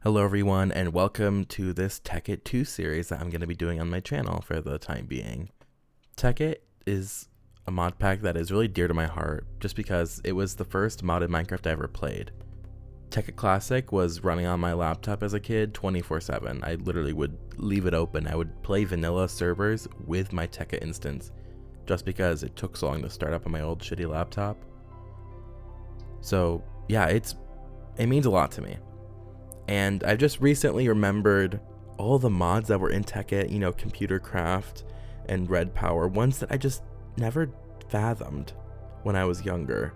Hello everyone, and welcome to this Tekkit 2 series that I'm going to be doing on my channel for the time being. Tekkit is a mod pack that is really dear to my heart just because it was the first modded Minecraft I ever played. Tekkit Classic was running on my laptop as a kid 24/7. I literally would leave it open. I would play vanilla servers with my Tekkit instance just because it took so long to start up on my old shitty laptop. So yeah, it means a lot to me. And I've just recently remembered all the mods that were in Tekkit, ComputerCraft and Red Power, ones that I just never fathomed when I was younger.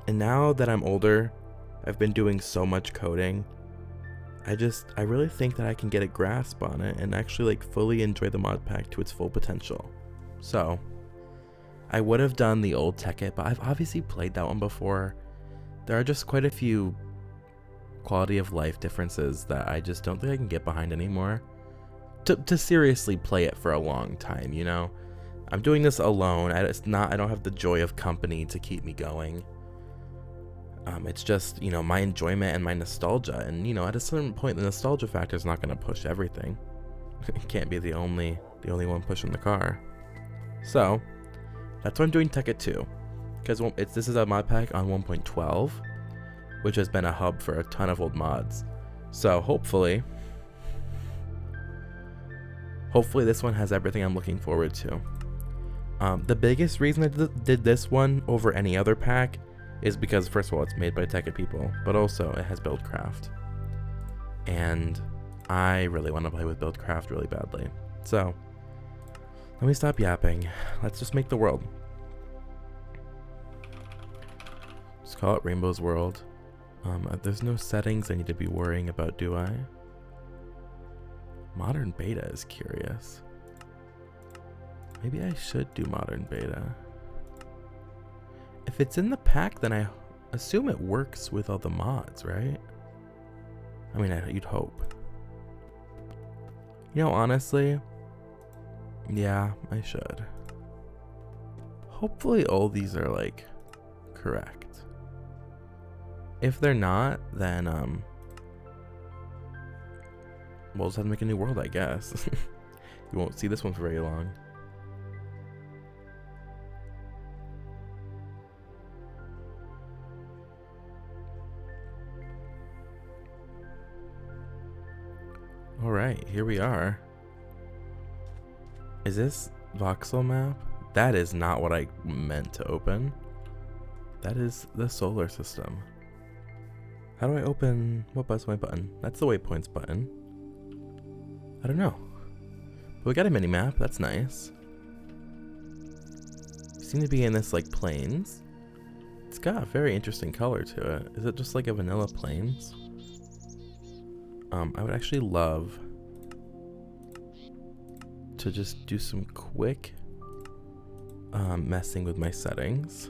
And now that I'm older, I've been doing so much coding. I really think that I can get a grasp on it and actually fully enjoy the mod pack to its full potential. So, I would have done the old Tekkit, but I've obviously played that one before. There are just quite a few quality of life differences that I just don't think I can get behind anymore to seriously play it for a long time. I'm doing this alone. I don't have the joy of company to keep me going. It's just my enjoyment and my nostalgia, and at a certain point the nostalgia factor is not going to push everything. It can't be the only one pushing the car. So that's why I'm doing Tekkit 2, because this is a mod pack on 1.12, which has been a hub for a ton of old mods. So hopefully this one has everything I'm looking forward to. The biggest reason I did this one over any other pack is because, first of all, it's made by Tekkit people, but also it has BuildCraft. And I really want to play with BuildCraft really badly. So let me stop yapping. Let's just make the world. Just call it Rainbow's World. There's no settings I need to be worrying about, do I? Modern beta is curious. Maybe I should do modern beta. If it's in the pack, then I assume it works with all the mods, right? I mean, you'd hope. Honestly, yeah, I should. Hopefully all these are correct. If they're not, then we'll just have to make a new world, I guess. You won't see this one for very long. Alright, here we are. Is this voxel map? That is not what I meant to open. That is the solar system. How do I open? What button's my button? That's the waypoints button. I don't know. But we got a mini map. That's nice. We seem to be in this plains. It's got a very interesting color to it. Is it just like a vanilla plains? I would actually love to just do some quick messing with my settings.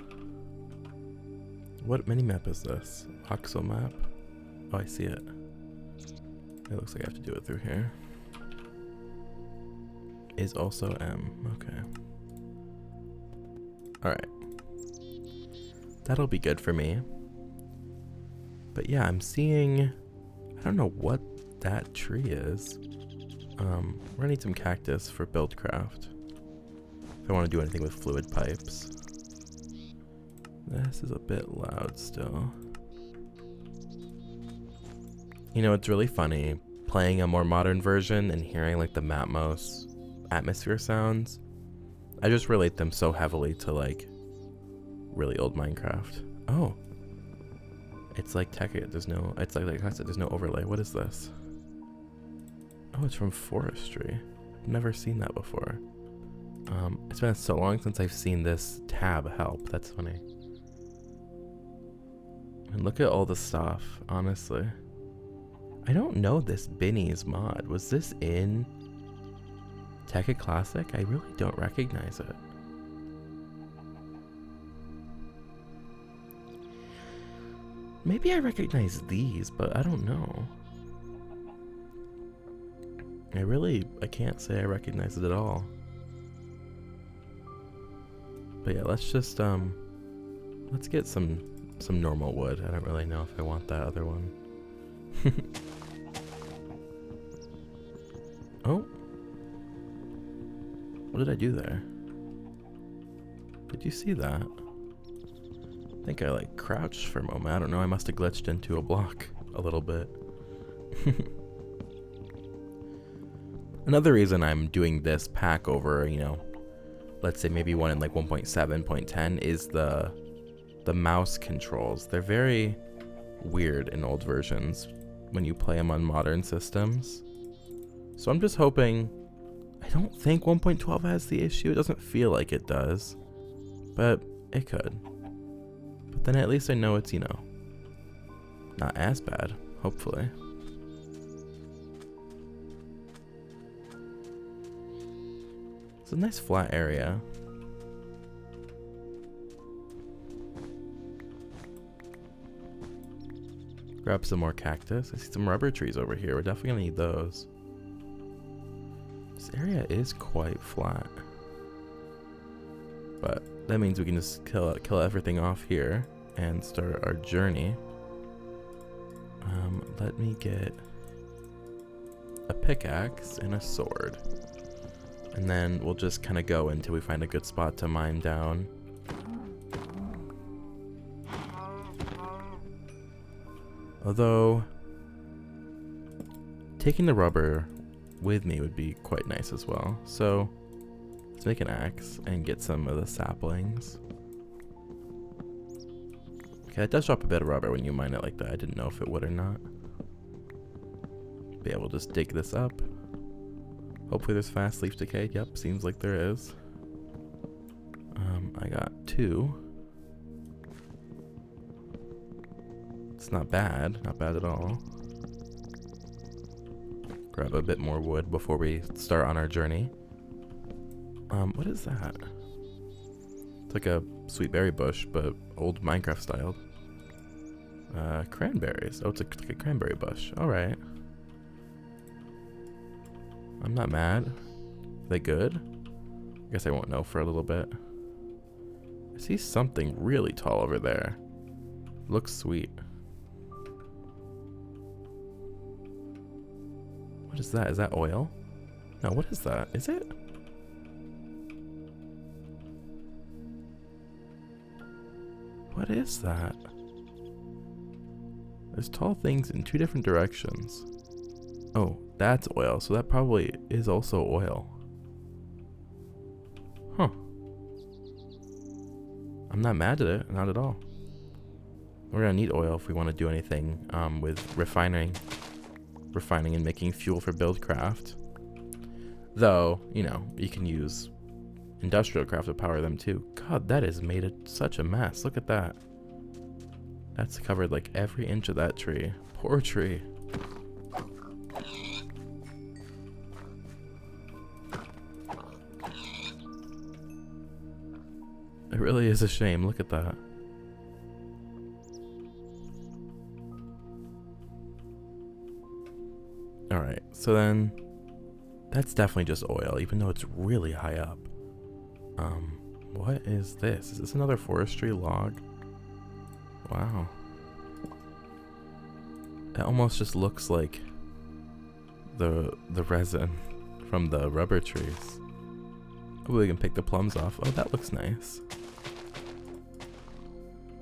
What mini map is this? Voxel map? Oh, I see it. It looks like I have to do it through here. Is also M. Okay. Alright. That'll be good for me. But yeah, I'm seeing... I don't know what that tree is. We're gonna need some cactus for BuildCraft. If I want to do anything with fluid pipes. This is a bit loud still. It's really funny playing a more modern version and hearing the Matmos atmosphere sounds. I just relate them so heavily to really old Minecraft. Oh, it's like Tekkit. It's like I said, there's no overlay. What is this? Oh, it's from forestry. Never seen that before. It's been so long since I've seen this tab help. That's funny. And look at all the stuff, honestly. I don't know this Binnie's mod. Was this in Tekkit Classic? I really don't recognize it. Maybe I recognize these, but I don't know. I can't say I recognize it at all. But yeah, let's just let's get some normal wood. I don't really know if I want that other one. Oh. What did I do there? Did you see that? I think I like crouched for a moment. I don't know. I must have glitched into a block a little bit. Another reason I'm doing this pack over, you know, let's say maybe one in like 1.7.10 is the mouse controls. They're very weird in old versions when you play them on modern systems. So I'm just hoping. I don't think 1.12 has the issue. It doesn't feel like it does, but it could. But then at least I know it's, you know, not as bad, hopefully. It's a nice flat area. Grab some more cactus. I see some rubber trees over here. We're definitely gonna need those. This area is quite flat, but that means we can just kill everything off here and start our journey. Let me get a pickaxe and a sword, and then we'll just kind of go until we find a good spot to mine down. Although taking the rubber with me would be quite nice as well. So let's make an axe and get some of the saplings. Okay, it does drop a bit of rubber when you mine it like that. I didn't know if it would or not. But yeah, we'll just dig this up. Hopefully there's fast leaf decay. Yep, seems like there is. I got 2. It's not bad at all. Grab a bit more wood before we start on our journey. What is that? It's like a sweet berry bush, but old Minecraft styled. Cranberries. Oh, it's like a cranberry bush. Alright. I'm not mad. Are they good? I guess I won't know for a little bit. I see something really tall over there. Looks sweet. What is that? Is that oil? No, what is that? Is it? What is that? There's tall things in 2 different directions. Oh, that's oil. So that probably is also oil. Huh. I'm not mad at it. Not at all. We're gonna need oil if we want to do anything with refining and making fuel for BuildCraft. Though, you know, you can use IndustrialCraft to power them too. God, that has made it such a mess. Look at that. That's covered like every inch of that tree. Poor tree. It really is a shame. Look at that. Alright, so then that's definitely just oil, even though it's really high up. What is this? Is this another forestry log? Wow. It almost just looks like the resin from the rubber trees. Oh, we can pick the plums off. Oh, that looks nice.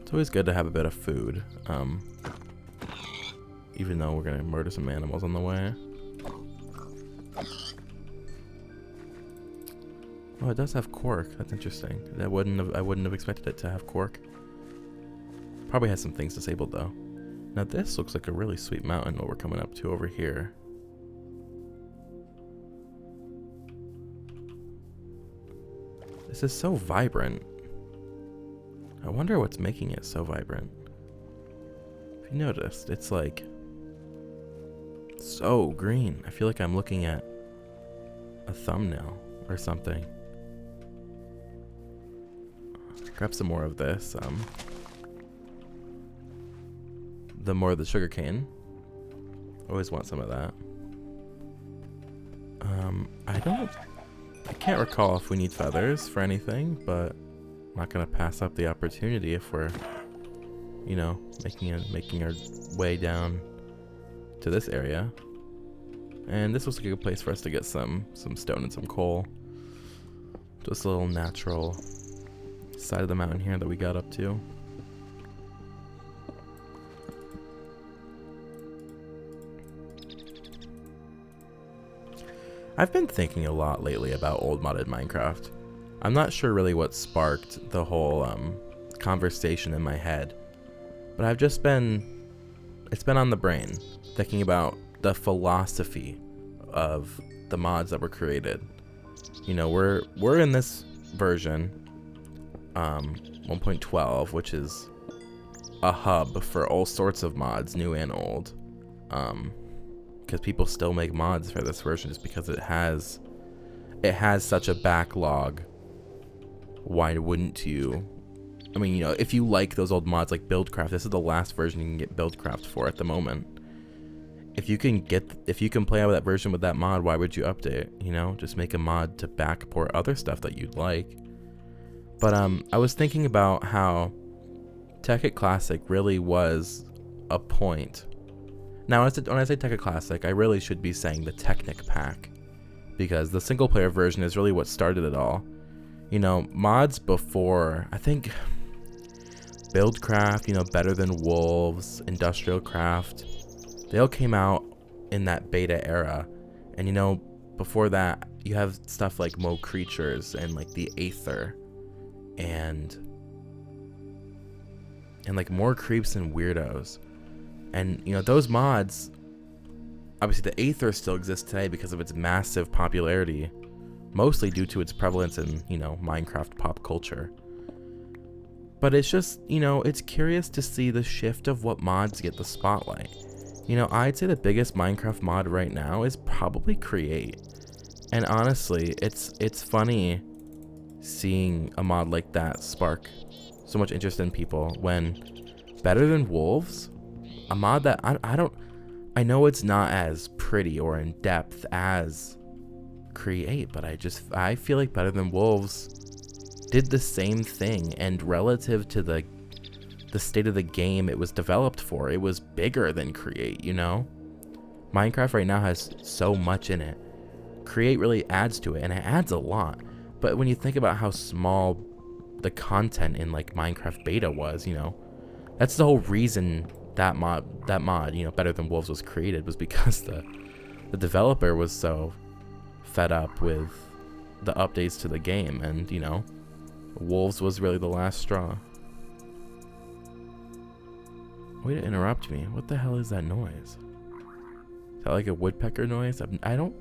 It's always good to have a bit of food. Even though we're gonna murder some animals on the way. Oh, it does have cork. That's interesting. I wouldn't have expected it to have cork. Probably has some things disabled though. Now this looks like a really sweet mountain what we're coming up to over here. This is so vibrant. I wonder what's making it so vibrant. If you noticed, it's like so green. I feel like I'm looking at a thumbnail or something. Grab some more of this. The more of the sugar cane. Always want some of that. I can't recall if we need feathers for anything, but I'm not gonna pass up the opportunity if we're, you know, making our way down to this area. And this looks like a good place for us to get some stone and some coal. Just a little natural side of the mountain here that we got up to. I've been thinking a lot lately about old modded Minecraft. I'm not sure really what sparked the whole conversation in my head, but it's been on the brain, thinking about the philosophy of the mods that were created. You know, we're in this version 1.12, which is a hub for all sorts of mods, new and old. Because people still make mods for this version just because it has such a backlog. Why wouldn't you? I mean, you know, if you like those old mods like BuildCraft, this is the last version you can get BuildCraft for at the moment. If you can play out that version with that mod, why would you update? You know, just make a mod to backport other stuff that you'd like. But I was thinking about how Tekkit Classic really was a point. Now, when I say Tekkit Classic, I really should be saying the Technic Pack, because the single player version is really what started it all. You know, mods before, I think BuildCraft, you know, Better Than Wolves, IndustrialCraft, they all came out in that beta era. And you know, before that, you have stuff like Mo Creatures and like the Aether and like more creeps and weirdos. And you know, those mods, obviously the Aether still exists today because of its massive popularity, mostly due to its prevalence in, you know, Minecraft pop culture. But it's just, you know, it's curious to see the shift of what mods get the spotlight. You know, I'd say the biggest Minecraft mod right now is probably Create. And honestly, it's funny seeing a mod like that spark so much interest in people when Better Than Wolves, a mod that I know it's not as pretty or in depth as Create, but I feel like Better Than Wolves did the same thing, and relative to the state of the game it was developed for, it was bigger than Create, you know? Minecraft right now has so much in it. Create really adds to it, and it adds a lot. But when you think about how small the content in like Minecraft beta was, you know, that's the whole reason that mod, you know, Better Than Wolves was created, was because the developer was so fed up with the updates to the game, and you know, Wolves was really the last straw. Way to interrupt me. What the hell is that noise? Is that like a woodpecker noise? I don't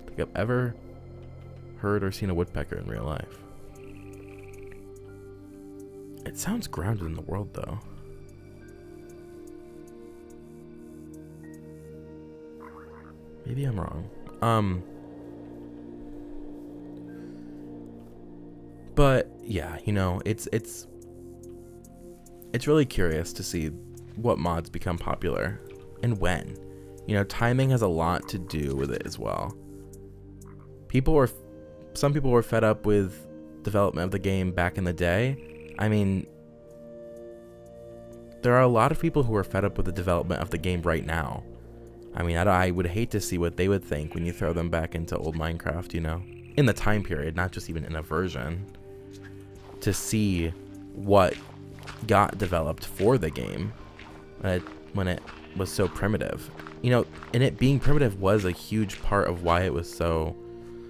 think I've ever heard or seen a woodpecker in real life. It sounds grounded in the world though. Maybe I'm wrong. But yeah, you know, it's really curious to see what mods become popular and when. You know, timing has a lot to do with it as well. Some people were fed up with development of the game back in the day. I mean, there are a lot of people who are fed up with the development of the game right now. I mean, I would hate to see what they would think when you throw them back into old Minecraft, you know, in the time period, not just even in a version, to see what got developed for the game when it was so primitive. You know, and it being primitive was a huge part of why it was so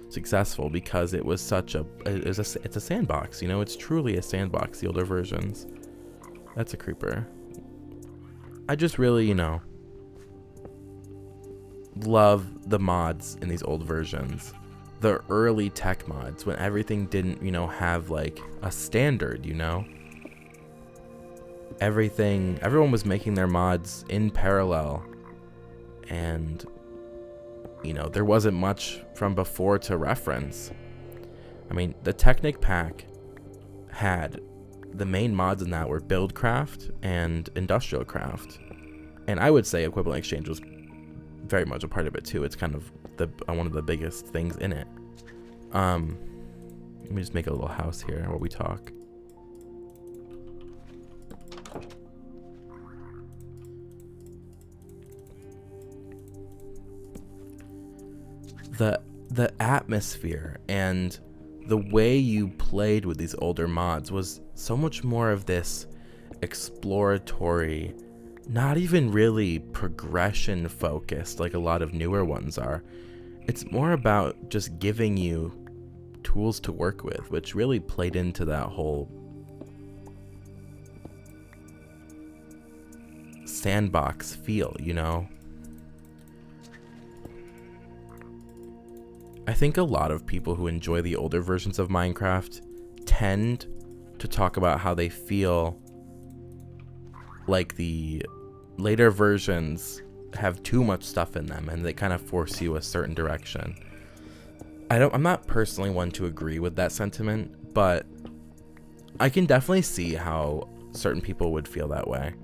successful, because it was it's a sandbox, you know, it's truly a sandbox, the older versions. That's a creeper. I just really, you know, love the mods in these old versions. The early tech mods, when everything didn't, you know, have like a standard, you know. Everyone was making their mods in parallel, and you know, there wasn't much from before to reference. I mean, the Technic Pack had the main mods in that were BuildCraft and IndustrialCraft, and I would say Equivalent Exchange was very much a part of it too. It's kind of one of the biggest things in it. Let me just make a little house here while we talk. the atmosphere and the way you played with these older mods was so much more of this exploratory, not even really progression focused like a lot of newer ones are. It's more about just giving you tools to work with, which really played into that whole sandbox feel, you know? I think a lot of people who enjoy the older versions of Minecraft tend to talk about how they feel like the later versions have too much stuff in them and they kind of force you a certain direction. I'm not personally one to agree with that sentiment, but I can definitely see how certain people would feel that way.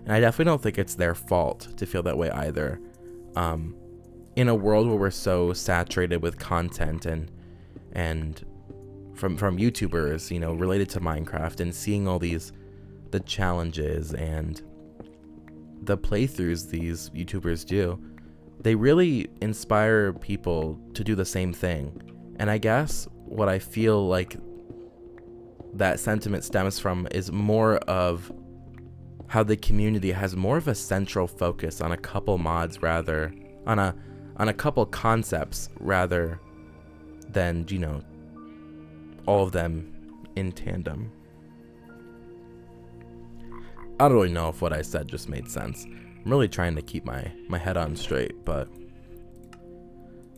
And I definitely don't think it's their fault to feel that way either. In a world where we're so saturated with content and from YouTubers, you know, related to Minecraft, and seeing all the challenges and the playthroughs these YouTubers do, they really inspire people to do the same thing. And I guess what I feel like that sentiment stems from is more of how the community has more of a central focus on a couple mods rather on a couple concepts rather than, you know, all of them in tandem. I don't really know if what I said just made sense. I'm really trying to keep my head on straight, but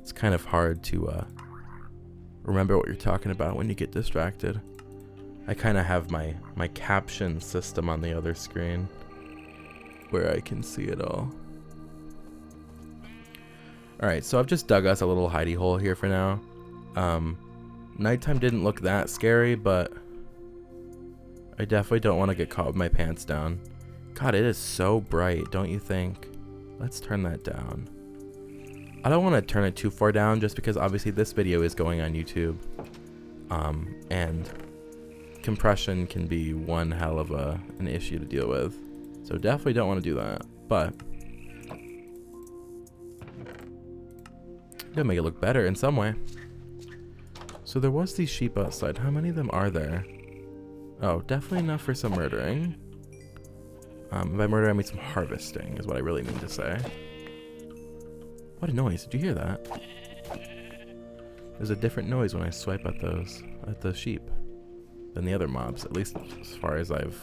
it's kind of hard to remember what you're talking about when you get distracted. I kind of have my caption system on the other screen where I can see it all. Alright, so I've just dug us a little hidey hole here for now. Nighttime didn't look that scary, but I definitely don't want to get caught with my pants down. God, it is so bright, don't you think? Let's turn that down. I don't want to turn it too far down just because obviously this video is going on YouTube. And compression can be one hell of an issue to deal with. So definitely don't want to do that. But it'll make it look better in some way. So there was these sheep outside. How many of them are there? Oh, definitely enough for some murdering. By murder I mean some harvesting is what I really mean to say. What a noise, did you hear that? There's a different noise when I swipe at the sheep than the other mobs, at least as far as I've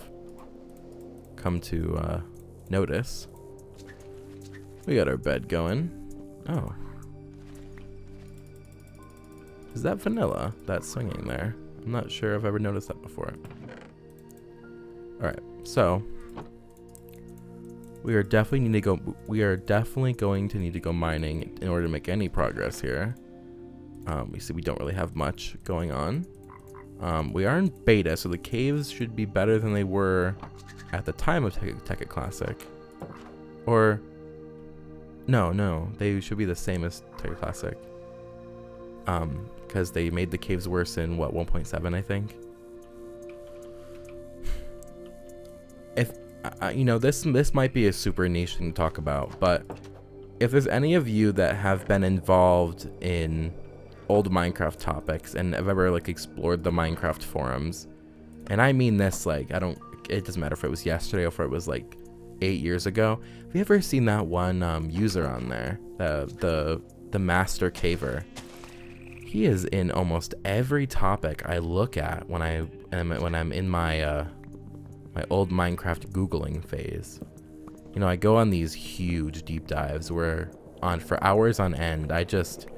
come to notice. We got our bed going. Oh. Is that vanilla that's swinging there? I'm not sure I've ever noticed that before. Alright, so we are definitely going to need to go mining in order to make any progress here. We see we don't really have much going on. We are in beta, so the caves should be better than they were at the time of Tekkit Classic. Or no, they should be the same as Tekkit Classic. Because they made the caves worse in what, 1.7 I think. If you know, this might be a super niche thing to talk about, but if there's any of you that have been involved in old Minecraft topics and have ever like explored the Minecraft forums, and I mean this like it doesn't matter if it was yesterday or if it was like 8 years ago. Have you ever seen that one user on there, the Master Caver? He is in almost every topic I look at when I'm in my my old Minecraft Googling phase. You know, I go on these huge deep dives where for hours on end, I just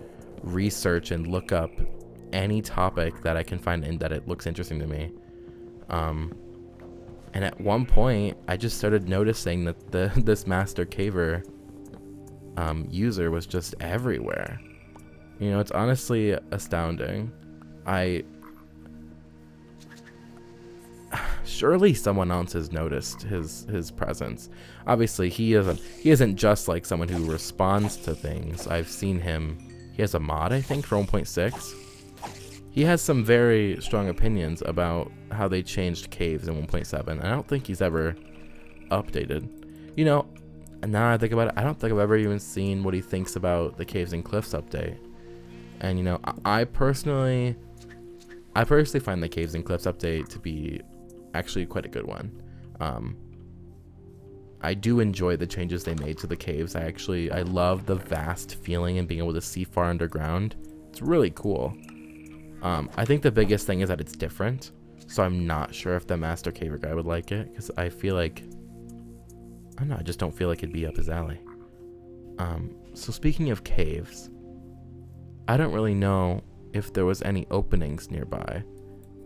research and look up any topic that I can find and that it looks interesting to me. And at one point, I just started noticing that this Master Caver user was just everywhere. You know, it's honestly astounding. Surely someone else has noticed his presence. Obviously, he isn't just like someone who responds to things. I've seen him. He has a mod, I think, for 1.6. He has some very strong opinions about how they changed caves in 1.7. I don't think he's ever updated. You know, now I think about it, I don't think I've ever even seen what he thinks about the Caves and Cliffs update. And you know, I personally find the Caves and Cliffs update to be actually quite a good one. I do enjoy the changes they made to the caves. I love the vast feeling and being able to see far underground. It's really cool. I think the biggest thing is that it's different. So I'm not sure if the Master Caver guy would like it, because I feel like, I don't know, I just don't feel like it'd be up his alley. So speaking of caves, I don't really know if there was any openings nearby.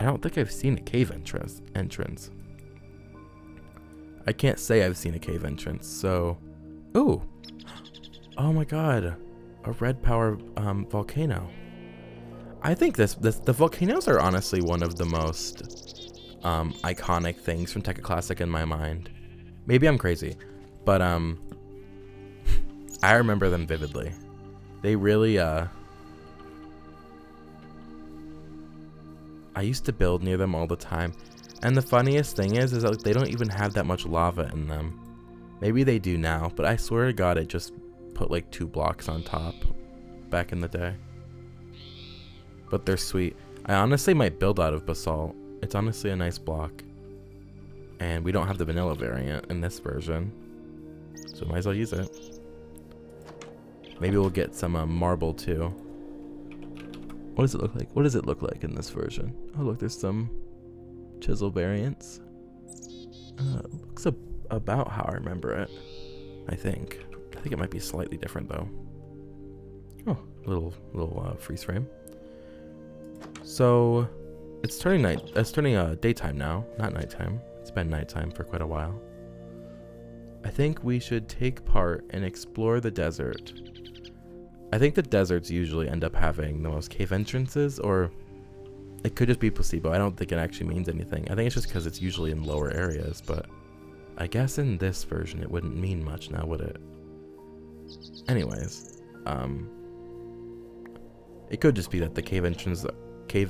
I don't think I've seen a cave entrance. I can't say I've seen a cave entrance, so... Ooh! Oh my god! A red power volcano. I think the volcanoes are honestly one of the most iconic things from Tekkit Classic in my mind. Maybe I'm crazy, but I remember them vividly. They really I used to build near them all the time. And the funniest thing is that they don't even have that much lava in them. Maybe they do now, but I swear to God, it just put like 2 blocks on top back in the day. But they're sweet. I honestly might build out of basalt. It's honestly a nice block. And we don't have the vanilla variant in this version, so might as well use it. Maybe we'll get some marble too. What does it look like? What does it look like in this version? Oh look, there's some chisel variants. Looks about how I remember it. I think it might be slightly different though. Oh, little freeze frame. So it's turning daytime now, not nighttime. It's been nighttime for quite a while. I think we should take part and explore the desert. I think the deserts usually end up having the most cave entrances, or it could just be placebo. I don't think it actually means anything. I think it's just because it's usually in lower areas, but I guess in this version it wouldn't mean much now, would it? Anyways, it could just be that the cave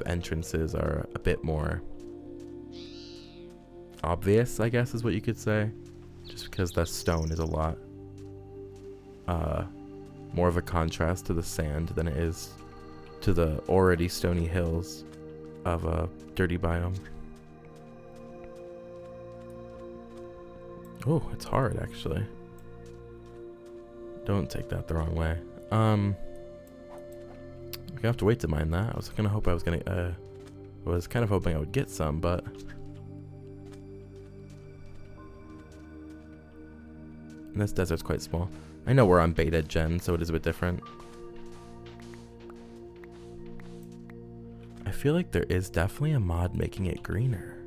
entrances are a bit more obvious, I guess is what you could say. Just because the stone is a lot more of a contrast to the sand than it is to the already stony hills of a dirty biome. Oh, it's hard actually. Don't take that the wrong way. We're gonna have to wait to mine that. I was kind of hoping I would get some, but and this desert's quite small. I know we're on beta gen, so it is a bit different. I feel like there is definitely a mod making it greener.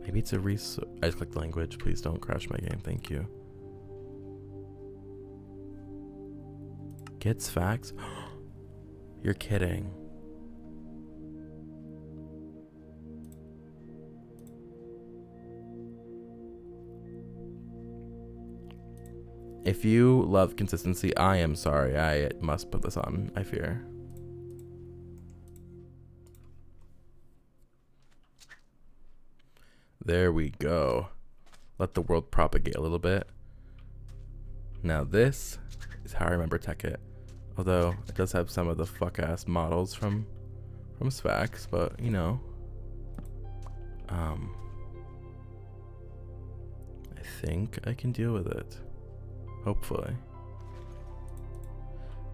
Maybe it's a resource. I just clicked language. Please don't crash my game. Thank you. Gets facts. You're kidding. If you love consistency, I am sorry. I must put this on, I fear. There we go. Let the world propagate a little bit. Now this is how I remember Tekkit. Although it does have some of the fuck-ass models from Sfax, but you know. I think I can deal with it. Hopefully.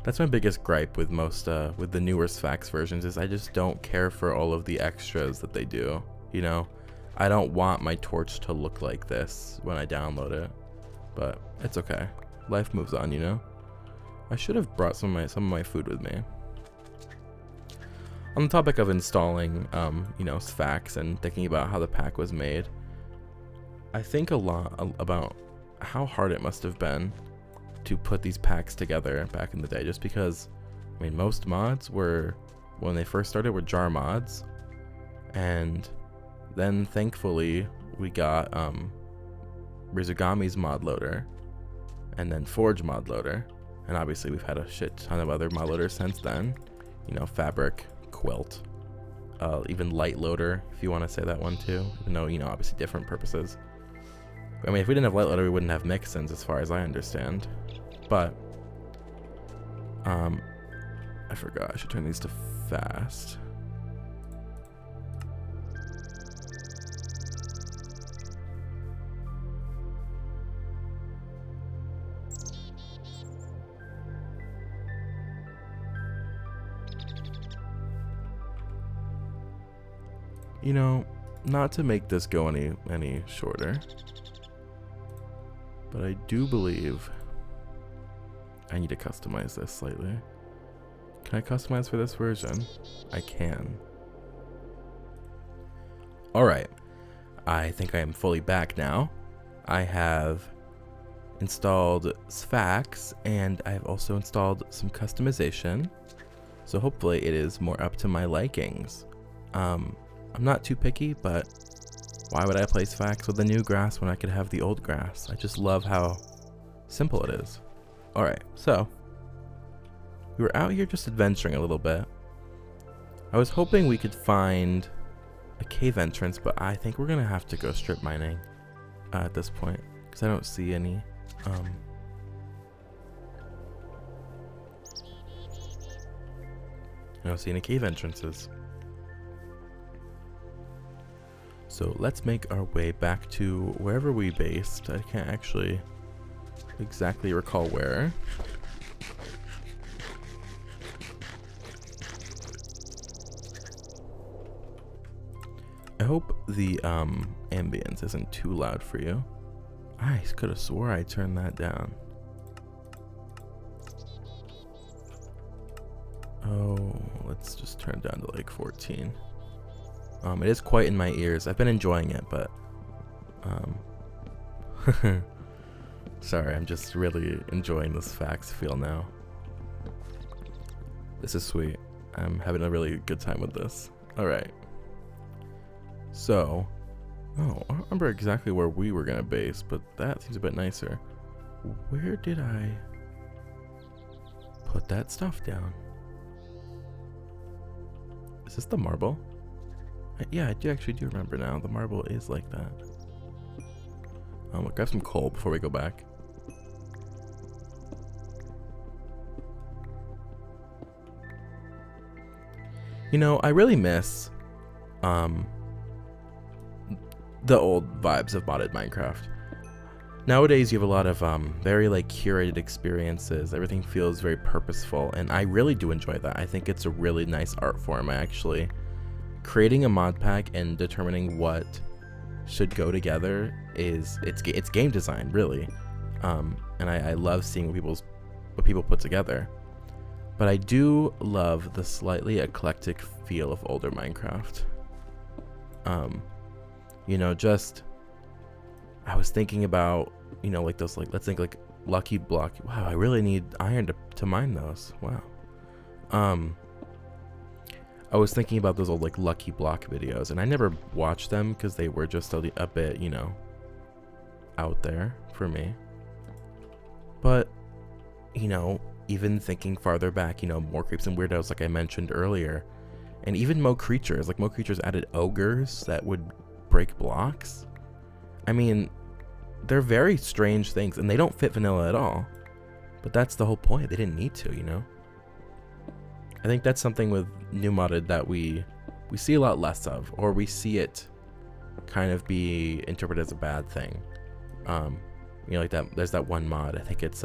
That's my biggest gripe with most with the newer Sfax versions, is I just don't care for all of the extras that they do. You know, I don't want my torch to look like this when I download it, but it's okay. Life moves on, you know. I should have brought some of my food with me. On the topic of installing, you know, Sfax and thinking about how the pack was made, I think a lot about how hard it must have been to put these packs together back in the day, just because, I mean, most mods were, when they first started, were jar mods, and then thankfully we got Rizugami's mod loader, and then Forge mod loader, and obviously we've had a shit ton of other mod loaders since then, you know, Fabric, Quilt, even Light loader, if you want to say that one too, even though, you know, obviously different purposes. I mean, if we didn't have Light loader, we wouldn't have mix-ins as far as I understand. But I forgot. I should turn these to fast. You know, not to make this go any shorter, but I do believe I need to customize this slightly. Can I customize for this version? I can. Alright, I think I am fully back now. I have installed Sphax, and I have also installed some customization. So hopefully it is more up to my likings. I'm not too picky, but why would I play Sphax with the new grass when I could have the old grass? I just love how simple it is. Alright, so we were out here just adventuring a little bit. I was hoping we could find a cave entrance, but I think we're gonna have to go strip mining at this point, because I don't see any. I don't see any cave entrances. So let's make our way back to wherever we based. I can't actually exactly recall where. I hope the ambience isn't too loud for you. I could have swore I turned that down. Oh, let's just turn it down to like 14. It is quite in my ears. I've been enjoying it, but sorry, I'm just really enjoying this Sphax feel now. This is sweet. I'm having a really good time with this. Alright. So, I don't remember exactly where we were gonna base, but that seems a bit nicer. Where did I put that stuff down? Is this the marble? Yeah, I actually do remember now. The marble is like that. I'll grab some coal before we go back. You know, I really miss the old vibes of modded Minecraft. Nowadays you have a lot of very like curated experiences. Everything feels very purposeful, and I really do enjoy that. I think it's a really nice art form. I actually creating a mod pack and determining what should go together it's game design, really. And I love seeing what people put together. But I do love the slightly eclectic feel of older Minecraft. You know, just I was thinking about, you know, like those, like, let's think like Lucky Block. Wow, I really need iron to mine those. Wow. I was thinking about those old like Lucky Block videos, and I never watched them because they were just a bit, you know, out there for me. But, you know, even thinking farther back, you know, More Creeps and Weirdos, like I mentioned earlier, and even Mo Creatures, like Mo Creatures added ogres that would break blocks. I mean, they're very strange things, and they don't fit vanilla at all. But that's the whole point. They didn't need to, you know? I think that's something with new modded that we see a lot less of, or we see it kind of be interpreted as a bad thing. You know, like that. There's that one mod. I think it's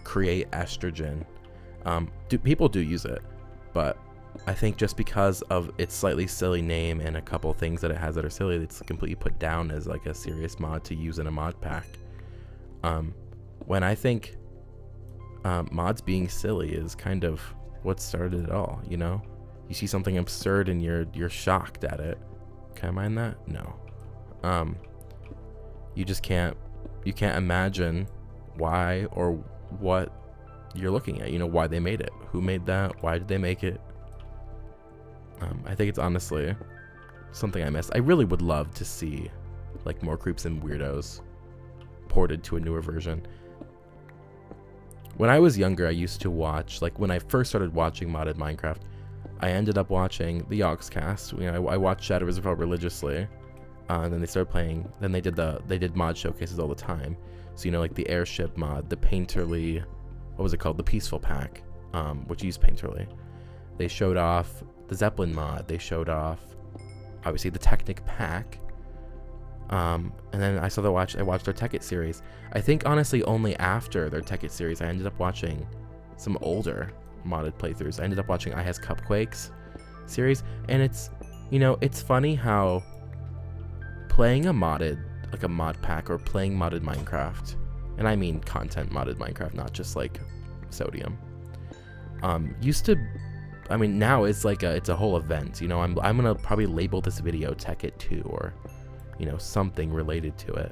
Create Estrogen. People do use it, but I think just because of its slightly silly name and a couple things that it has that are silly, it's completely put down as like a serious mod to use in a mod pack. When I think mods being silly is kind of what started it all, you know? You see something absurd and you're shocked at it. Can I mine that? No. You just can't imagine why or what you're looking at, you know, why they made it, who made that, why did they make it. I think it's honestly something I miss. I really would love to see like More Creeps and Weirdos ported to a newer version. When I was younger, I used to watch, like when I first started watching modded Minecraft, I ended up watching the Yogscast. You know, I watched Shadow Reservoir religiously, and then they started playing. Then they did mod showcases all the time. So, you know, like the airship mod, the painterly, what was it called, the peaceful pack. which used painterly. They showed off the Zeppelin mod. They showed off, obviously, the Technic pack. And then I watched their Tekkit series. I think honestly only after their Tekkit series I ended up watching some older modded playthroughs. I ended up watching IHA's Cupquakes series, and it's funny how playing a mod pack or playing modded Minecraft, and I mean content modded Minecraft, not just like Sodium, now it's it's a whole event. I'm gonna probably label this video Tekkit 2 or something related to it.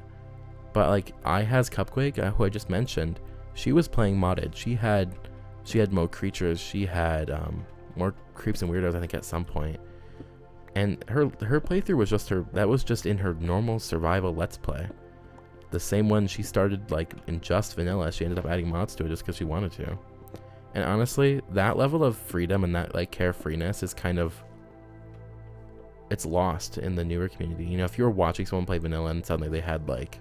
But like IHA's Cupquake, who I just mentioned, she was playing modded. She had more creatures. She had more creeps and weirdos, I think, at some point. And her playthrough was just in her normal survival let's play. The same one she started like in just vanilla. She ended up adding mods to it just because she wanted to. And honestly, that level of freedom and that like carefreeness is it's lost in the newer community. If you were watching someone play vanilla and suddenly they had like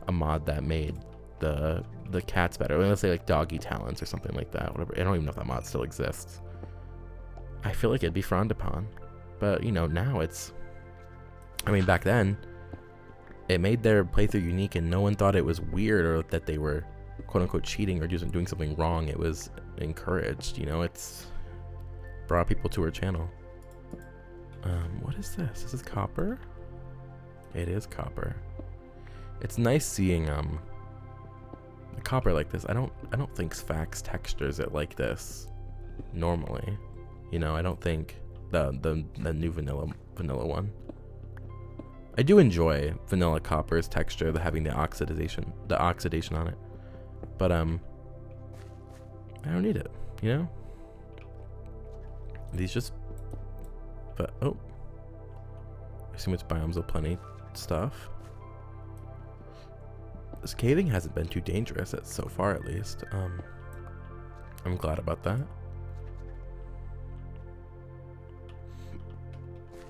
a mod that made the cats better, let's say like doggy talents or something like that, whatever. I don't even know if that mod still exists. I feel like it'd be frowned upon. But now back then it made their playthrough unique, and no one thought it was weird or that they were quote unquote cheating or just doing something wrong. It was encouraged. It's brought people to her channel. What is this? Is this copper? It is copper. It's nice seeing the copper like this. I don't think Sphax textures it like this normally. I don't think the new vanilla one. I do enjoy vanilla copper's texture, having the oxidation on it. But I don't need it, These just oh, I assume it's biomes of plenty stuff. This caving hasn't been too dangerous so far, at least. I'm glad about that.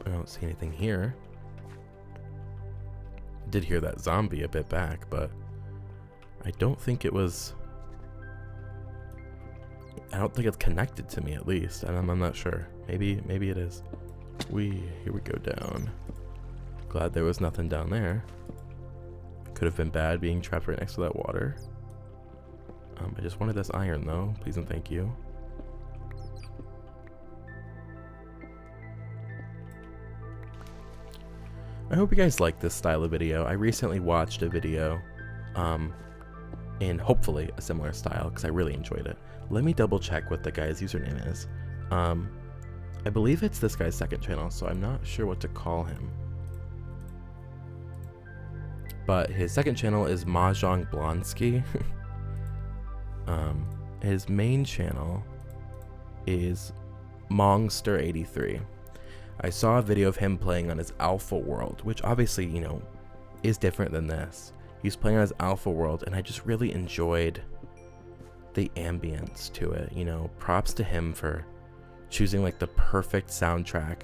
I don't see anything here. Did hear that zombie a bit back, but I don't think it was. I don't think it's connected to me, at least, and I'm not sure. Maybe it is. Here we go down. Glad there was nothing down there. Could have been bad being trapped right next to that water. I just wanted this iron though, please and thank you. I hope you guys like this style of video. I recently watched a video in hopefully a similar style because I really enjoyed it. Let me double check what the guy's username is. I believe it's this guy's second channel, so I'm not sure what to call him. But his second channel is Mahjong Blonsky. His main channel is Mongster83. I saw a video of him playing on his alpha world, which obviously, is different than this. He's playing on his alpha world, and I just really enjoyed the ambience to it. Props to him for choosing like the perfect soundtrack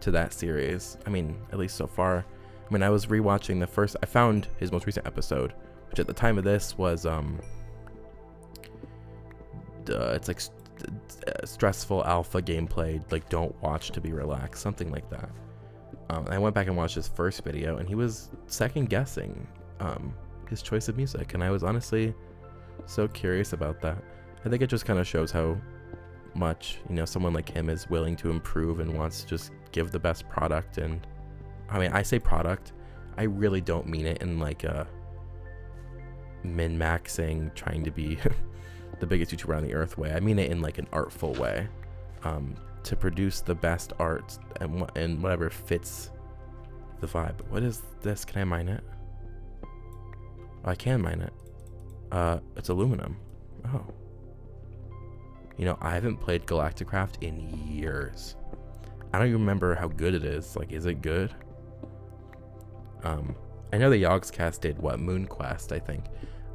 to that series. At least so far. I was rewatching I found his most recent episode, which at the time of this was it's like stressful alpha gameplay, like don't watch to be relaxed, something like that. I went back and watched his first video, and he was second guessing his choice of music, and I was honestly so curious about that. I think it just kind of shows how much someone like him is willing to improve and wants to just give the best product. And I say product, I really don't mean it in like a min-maxing, trying to be the biggest YouTuber on the earth way. I mean it in like an artful way, to produce the best art and whatever fits the vibe. What is this? Can I mine it? Oh, I can mine it. It's aluminum. Oh. I haven't played GalactiCraft in years. I don't even remember how good it is. Like, is it good? I know the Yogscast did Moon Quest, I think.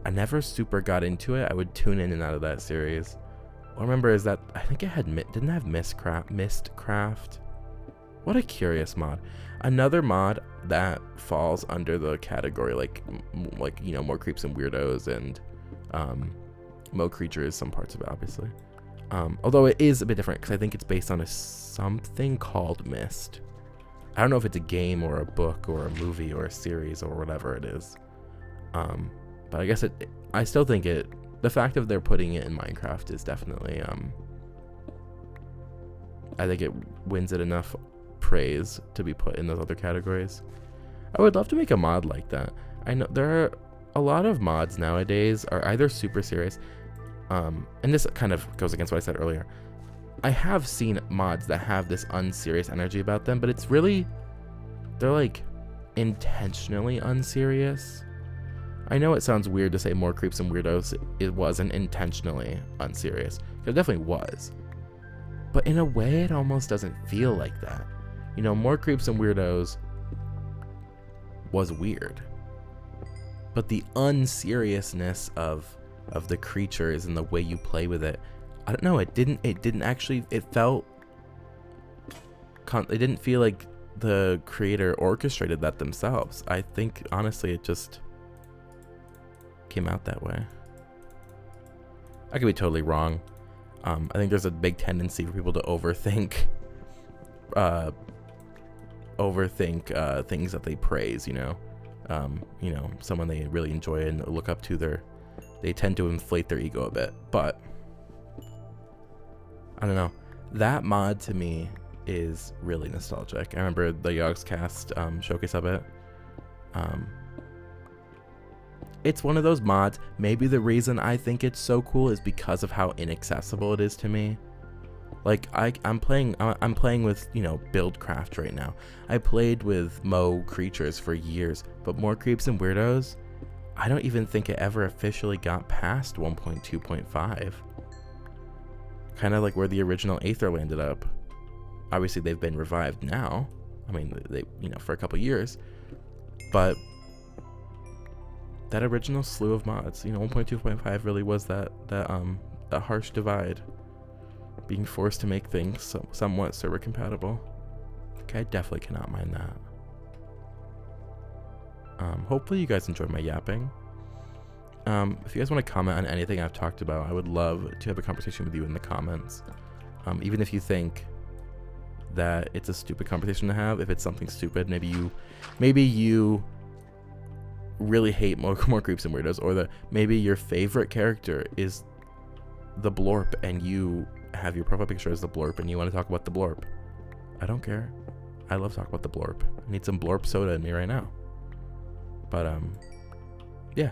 I never super got into it. I would tune in and out of that series. All I remember is that I think it didn't have Mistcraft. What a curious mod. Another mod that falls under the category like more creeps and weirdos and Mo Creature is some parts of it, obviously. Although it is a bit different because I think it's based on something called Myst. I don't know if it's a game or a book or a movie or a series or whatever it is. But I guess I still think the fact of they're putting it in Minecraft is definitely, I think it wins it enough praise to be put in those other categories. I would love to make a mod like that. I know there are a lot of mods nowadays are either super serious, and this kind of goes against what I said earlier. I have seen mods that have this unserious energy about them, but it's really, they're like intentionally unserious. I know it sounds weird to say More Creeps and Weirdos, it wasn't intentionally unserious. It definitely was. But in a way, it almost doesn't feel like that. You know, More Creeps and Weirdos was weird. But the unseriousness of the creatures and the way you play with it, I don't know, it didn't actually, it didn't feel like the creator orchestrated that themselves. I think, honestly, it just came out that way. I could be totally wrong. I think there's a big tendency for people to overthink things that they praise, you know, someone they really enjoy and look up to, they tend to inflate their ego a bit. But I don't know, that mod to me is really nostalgic. I remember the Yogscast showcase of it. It's one of those mods, maybe the reason I think it's so cool is because of how inaccessible it is to me. Like, I'm playing with, you know, BuildCraft right now. I played with Mo Creatures for years, but More Creeps and Weirdos, I don't even think it ever officially got past 1.2.5. Kind of like where the original Aether landed up. Obviously, they've been revived now. I mean, they, you know, for a couple years, but that original slew of mods, you know, 1.2.5 really was that harsh divide, being forced to make things somewhat server compatible. Okay, I definitely cannot mind that. Hopefully you guys enjoyed my yapping. If you guys want to comment on anything I've talked about, I would love to have a conversation with you in the comments. Even if you think that it's a stupid conversation to have, if it's something stupid, maybe you really hate more Creeps and Weirdos, or maybe your favorite character is the Blorp and you have your profile picture as the Blorp and you want to talk about the Blorp. I don't care. I love talking about the Blorp. I need some Blorp soda in me right now. But yeah.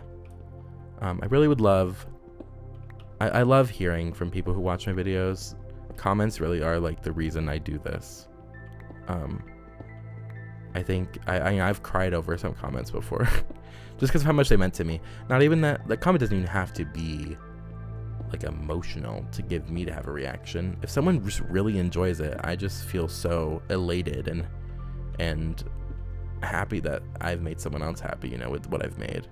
I really would love, I love hearing from people who watch my videos. Comments really are like the reason I do this. I think I've cried over some comments before just because of how much they meant to me. Not even that, the comment doesn't even have to be like emotional to get me to have a reaction. If someone just really enjoys it, I just feel so elated and happy that I've made someone else happy, you know, with what I've made.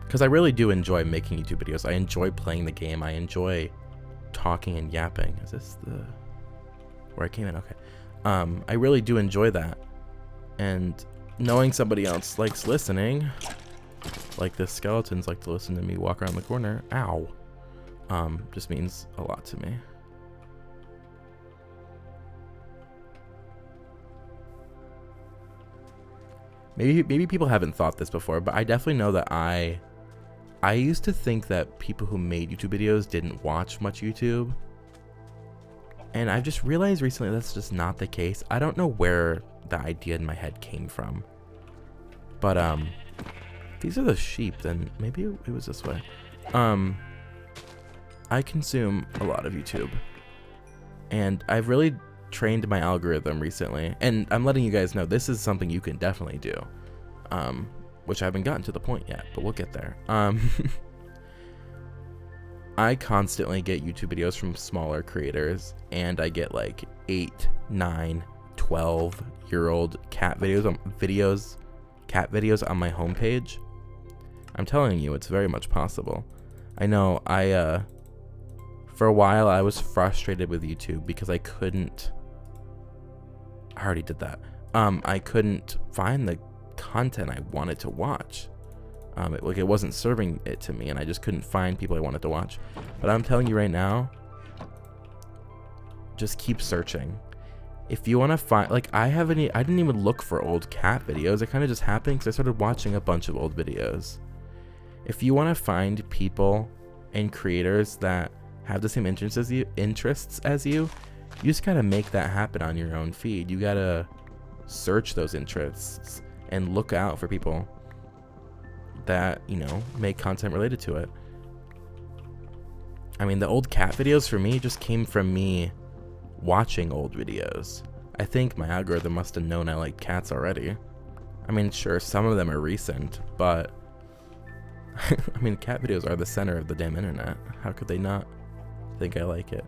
Because I really do enjoy making YouTube videos. I enjoy playing the game. I enjoy talking and yapping. Is this where I came in? Okay. I really do enjoy that. And knowing somebody else likes listening, like the skeletons like to listen to me walk around the corner, ow, just means a lot to me. Maybe people haven't thought this before, but I definitely know that I used to think that people who made YouTube videos didn't watch much YouTube. And I've just realized recently that's just not the case. I don't know where the idea in my head came from. But these are the sheep, then maybe it was this way. I consume a lot of YouTube. And I've really trained my algorithm recently. And I'm letting you guys know this is something you can definitely do. Which I haven't gotten to the point yet, but we'll get there. I constantly get YouTube videos from smaller creators, and I get like 8, 9, 12-year-old cat videos on my homepage. I'm telling you, it's very much possible. I know for a while I was frustrated with YouTube because I already did that. I couldn't find the content I wanted to watch. It wasn't serving it to me, and I just couldn't find people I wanted to watch. But I'm telling you right now, just keep searching. If you want to find, like, I didn't even look for old cat videos. It kind of just happened because I started watching a bunch of old videos. If you want to find people and creators that have the same interests as you, you just gotta make that happen on your own feed. You gotta search those interests and look out for people that, you know, make content related to it. I mean, the old cat videos for me just came from me watching old videos. I think my algorithm must have known I like cats already. I mean, sure, some of them are recent, but I mean, cat videos are the center of the damn internet. How could they not think I like it?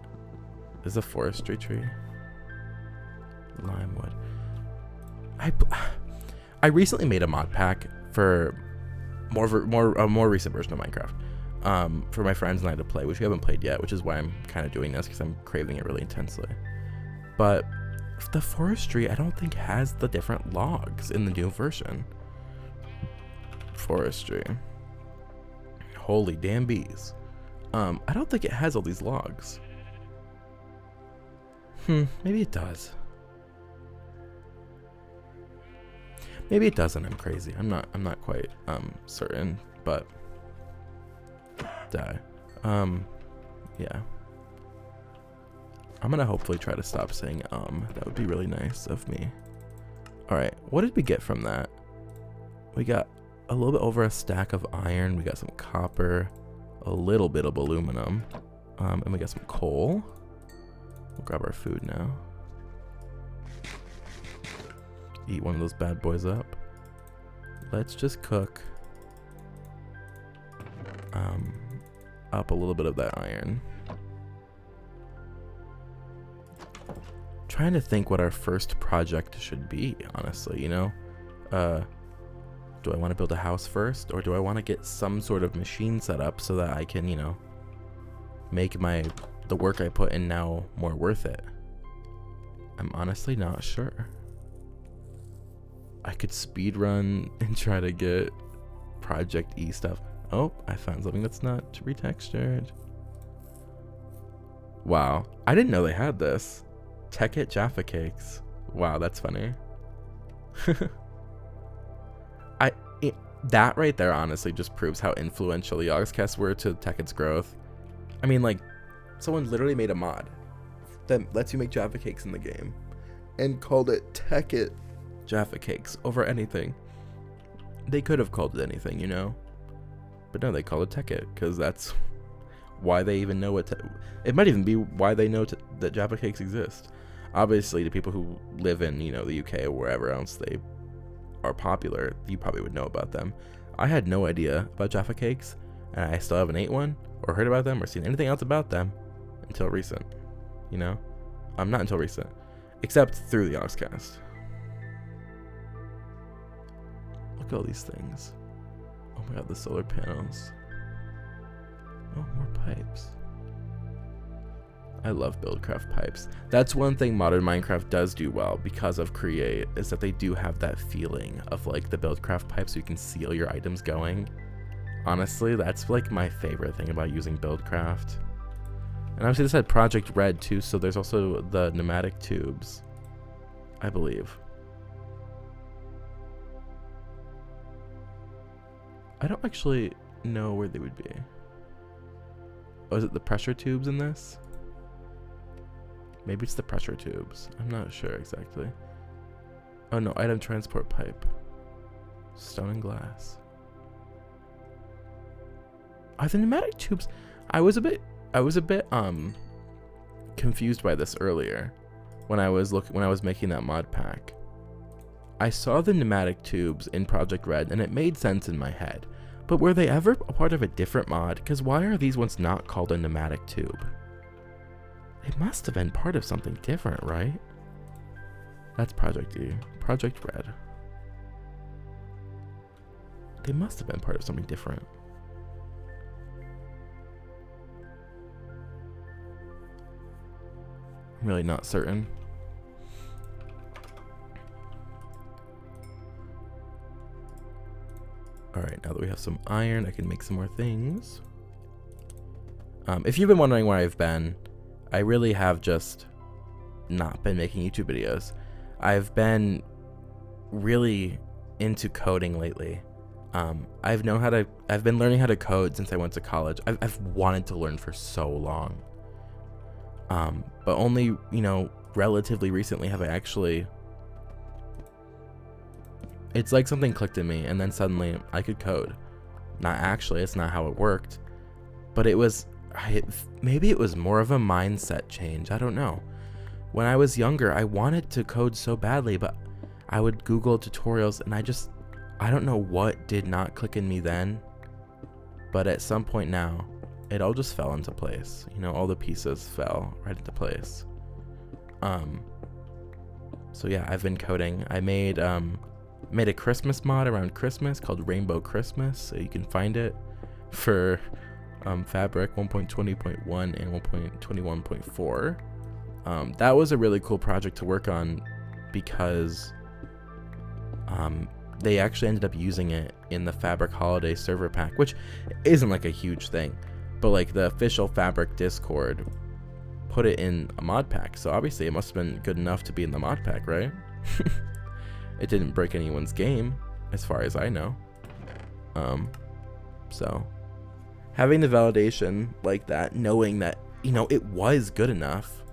Is a forestry tree? Limewood. I recently made a mod pack for a more recent version of Minecraft for my friends and I to play, which we haven't played yet, which is why I'm kind of doing this, because I'm craving it really intensely. But the forestry, I don't think has the different logs in the new version. Forestry. Holy damn bees. I don't think it has all these logs. Maybe it does. Maybe it doesn't. I'm crazy. I'm not quite certain, but yeah. I'm gonna hopefully try to stop saying that would be really nice of me. All right, what did we get from that? We got a little bit over a stack of iron. We got some copper, a little bit of aluminum, and we got some coal. We'll grab our food now. Eat one of those bad boys up. Let's just cook up a little bit of that iron. Trying to think what our first project should be, honestly, you know? Do I want to build a house first, or do I want to get some sort of machine set up so that I can, you know, make the work I put in now more worth it? I'm honestly not sure. I could speed run and try to get ProjectE stuff. Oh, I found something that's not retextured. Wow, I didn't know they had this. Tekkit Jaffa cakes. Wow, that's funny. That right there honestly just proves how influential the Yogscasts were to Tekkit's growth. I mean, like, someone literally made a mod that lets you make Jaffa cakes in the game and called it Tekkit Jaffa cakes over anything. They could have called it anything, you know, but no, they call it Tekkit because that's why they even know what it might even be why they know that Jaffa cakes exist. Obviously, to people who live in, you know, the UK or wherever else they are popular, you probably would know about them. I had no idea about Jaffa cakes, and I still haven't ate one or heard about them or seen anything else about them until recent, you know? Not until recent, except through the Yogscast. Look at all these things. Oh my god, the solar panels. Oh, more pipes. I love BuildCraft pipes. That's one thing modern Minecraft does do well because of Create, is that they do have that feeling of like the BuildCraft pipes so you can seal your items going. Honestly, that's like my favorite thing about using BuildCraft. And obviously this had ProjectRed too, so there's also the pneumatic tubes, I believe. I don't actually know where they would be. Oh, is it the pressure tubes in this? Maybe it's the pressure tubes. I'm not sure exactly. Oh no, item transport pipe. Stone and glass. Are the pneumatic tubes? I was a bit confused by this earlier when I was making that mod pack. I saw the pneumatic tubes in ProjectRed and it made sense in my head. But were they ever a part of a different mod? Because why are these ones not called a pneumatic tube? They must have been part of something different, right? That's ProjectE. ProjectRed. They must have been part of something different. I'm really not certain. All right, now that we have some iron, I can make some more things. If you've been wondering where I've been, I really have just not been making YouTube videos. I've been really into coding lately. I've been learning how to code since I went to college. I've wanted to learn for so long. But only, relatively recently have I actually, it's like something clicked in me and then suddenly I could code. Not actually, it's not how it worked, but maybe it was more of a mindset change. I don't know. When I was younger, I wanted to code so badly, but I would Google tutorials and I don't know what did not click in me then, but at some point now, it all just fell into place. All the pieces fell right into place. So yeah, I've been coding. I made a Christmas mod around Christmas called Rainbow Christmas, so you can find it for Fabric 1.20.1 and 1.21.4. That was a really cool project to work on because they actually ended up using it in the Fabric Holiday server pack, which isn't like a huge thing, but like the official Fabric Discord put it in a mod pack, so obviously it must have been good enough to be in the mod pack, right? It didn't break anyone's game, as far as I know. So having the validation like that, knowing that, it was good enough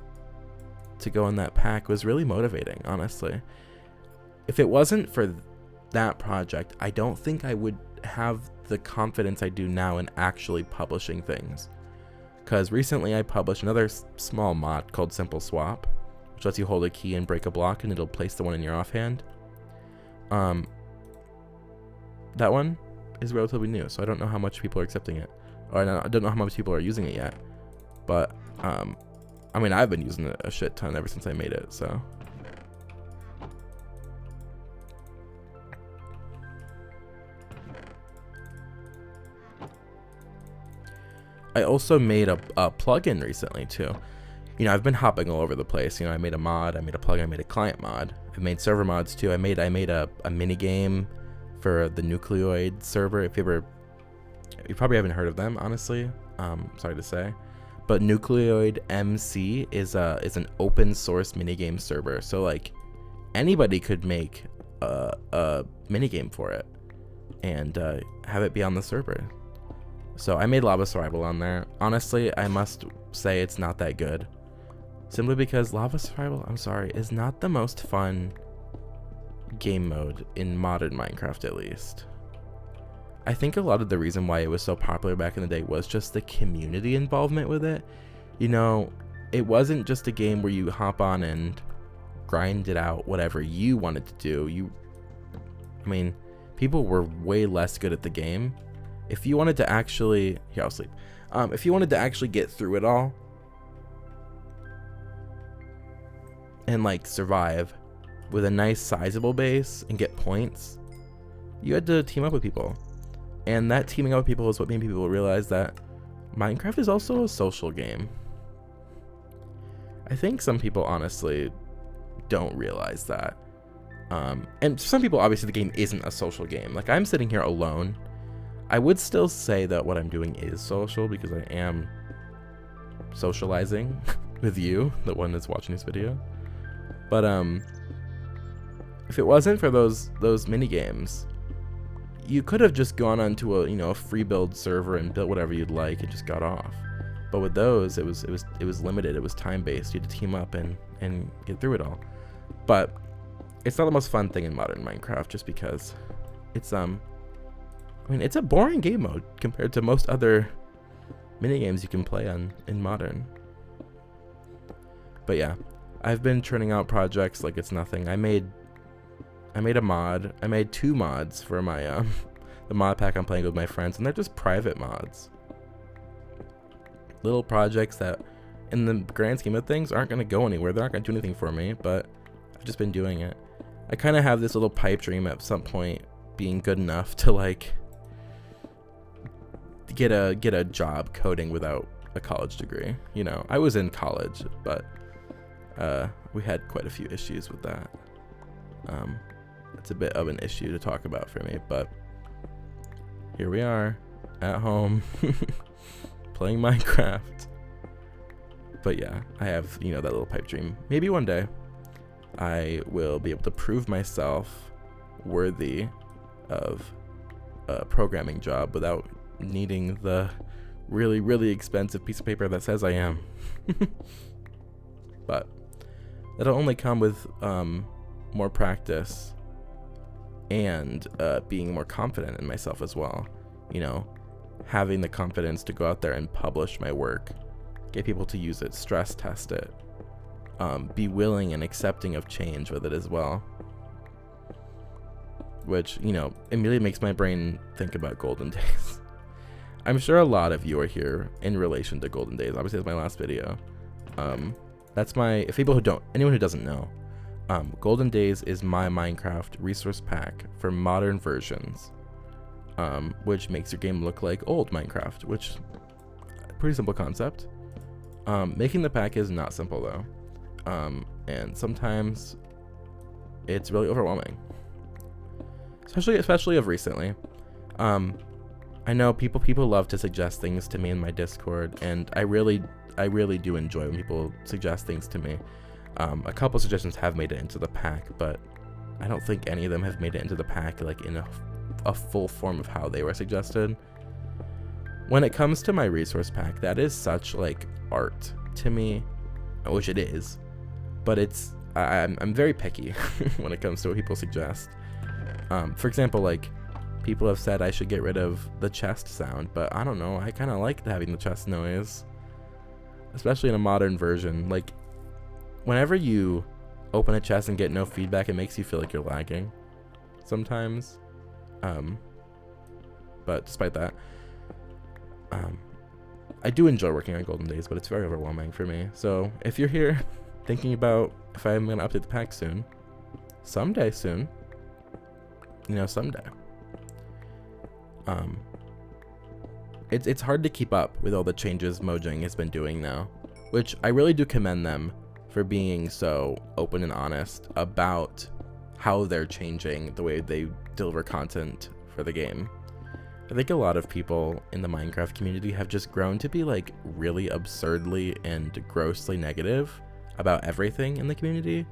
to go in that pack was really motivating, honestly. If it wasn't for that project, I don't think I would have the confidence I do now in actually publishing things. Because recently I published another small mod called Simple Swap, which lets you hold a key and break a block and it'll place the one in your offhand. That one is relatively new, so I don't know how much people are accepting it, or I don't know how much people are using it yet. But I mean, I've been using it a shit ton ever since I made it. So I also made a plugin recently too. I've been hopping all over the place. I made a mod, I made a plugin, I made a client mod. I made server mods too. I made a mini game for the Nucleoid server. You probably haven't heard of them, honestly. Sorry to say, but Nucleoid MC is an open source minigame server. So like anybody could make a minigame for it and have it be on the server. So I made Lava Survival on there. Honestly, I must say it's not that good. Simply because Lava Survival, I'm sorry, is not the most fun game mode in modern Minecraft, at least. I think a lot of the reason why it was so popular back in the day was just the community involvement with it. It wasn't just a game where you hop on and grind it out whatever you wanted to do. People were way less good at the game. If you wanted to actually, here, I'll sleep. If you wanted to actually get through it all and like survive with a nice sizable base and get points, you had to team up with people. And that teaming up with people is what made people realize that Minecraft is also a social game. I think some people honestly don't realize that. And for some people, obviously the game isn't a social game. Like, I'm sitting here alone. I would still say that what I'm doing is social because I am socializing with you, the one that's watching this video. But if it wasn't for those mini games, you could have just gone onto a free build server and built whatever you'd like and just got off. But with those, it was limited. It was time based. You had to team up and get through it all. But it's not the most fun thing in modern Minecraft, just because it's it's a boring game mode compared to most other mini games you can play in modern. But yeah, I've been churning out projects like it's nothing. I made a mod. I made 2 mods for my the mod pack I'm playing with my friends, and they're just private mods. Little projects that, in the grand scheme of things, aren't going to go anywhere. They're not going to do anything for me, but I've just been doing it. I kind of have this little pipe dream at some point being good enough to like get a job coding without a college degree. I was in college, but we had quite a few issues with that. It's a bit of an issue to talk about for me, but here we are at home playing Minecraft. But yeah, I have, that little pipe dream. Maybe one day I will be able to prove myself worthy of a programming job without needing the really, really expensive piece of paper that says I am. But that'll only come with more practice and being more confident in myself as well. Having the confidence to go out there and publish my work, get people to use it, stress test it, be willing and accepting of change with it as well. Which, immediately makes my brain think about Golden Days. I'm sure a lot of you are here in relation to Golden Days. Obviously, that's my last video. Anyone who doesn't know, Golden Days is my Minecraft resource pack for modern versions, which makes your game look like old Minecraft, which pretty simple concept. Making the pack is not simple though, and sometimes it's really overwhelming, especially of recently. I know people love to suggest things to me in my Discord, and I really do enjoy when people suggest things to me. A couple suggestions have made it into the pack, but I don't think any of them have made it into the pack like in a full form of how they were suggested. When it comes to my resource pack, that is such like art to me, which it is, but I'm very picky when it comes to what people suggest. For example, like, people have said I should get rid of the chest sound, but I don't know, I kind of like having the chest noise, especially in a modern version. Like, whenever you open a chest and get no feedback, it makes you feel like you're lagging sometimes. But despite that, I do enjoy working on Golden Days, but it's very overwhelming for me. So if you're here thinking about if I'm going to update the pack soon, someday, it's hard to keep up with all the changes Mojang has been doing now, which I really do commend them for being so open and honest about how they're changing the way they deliver content for the game. I think a lot of people in the Minecraft community have just grown to be like really absurdly and grossly negative about everything in the community,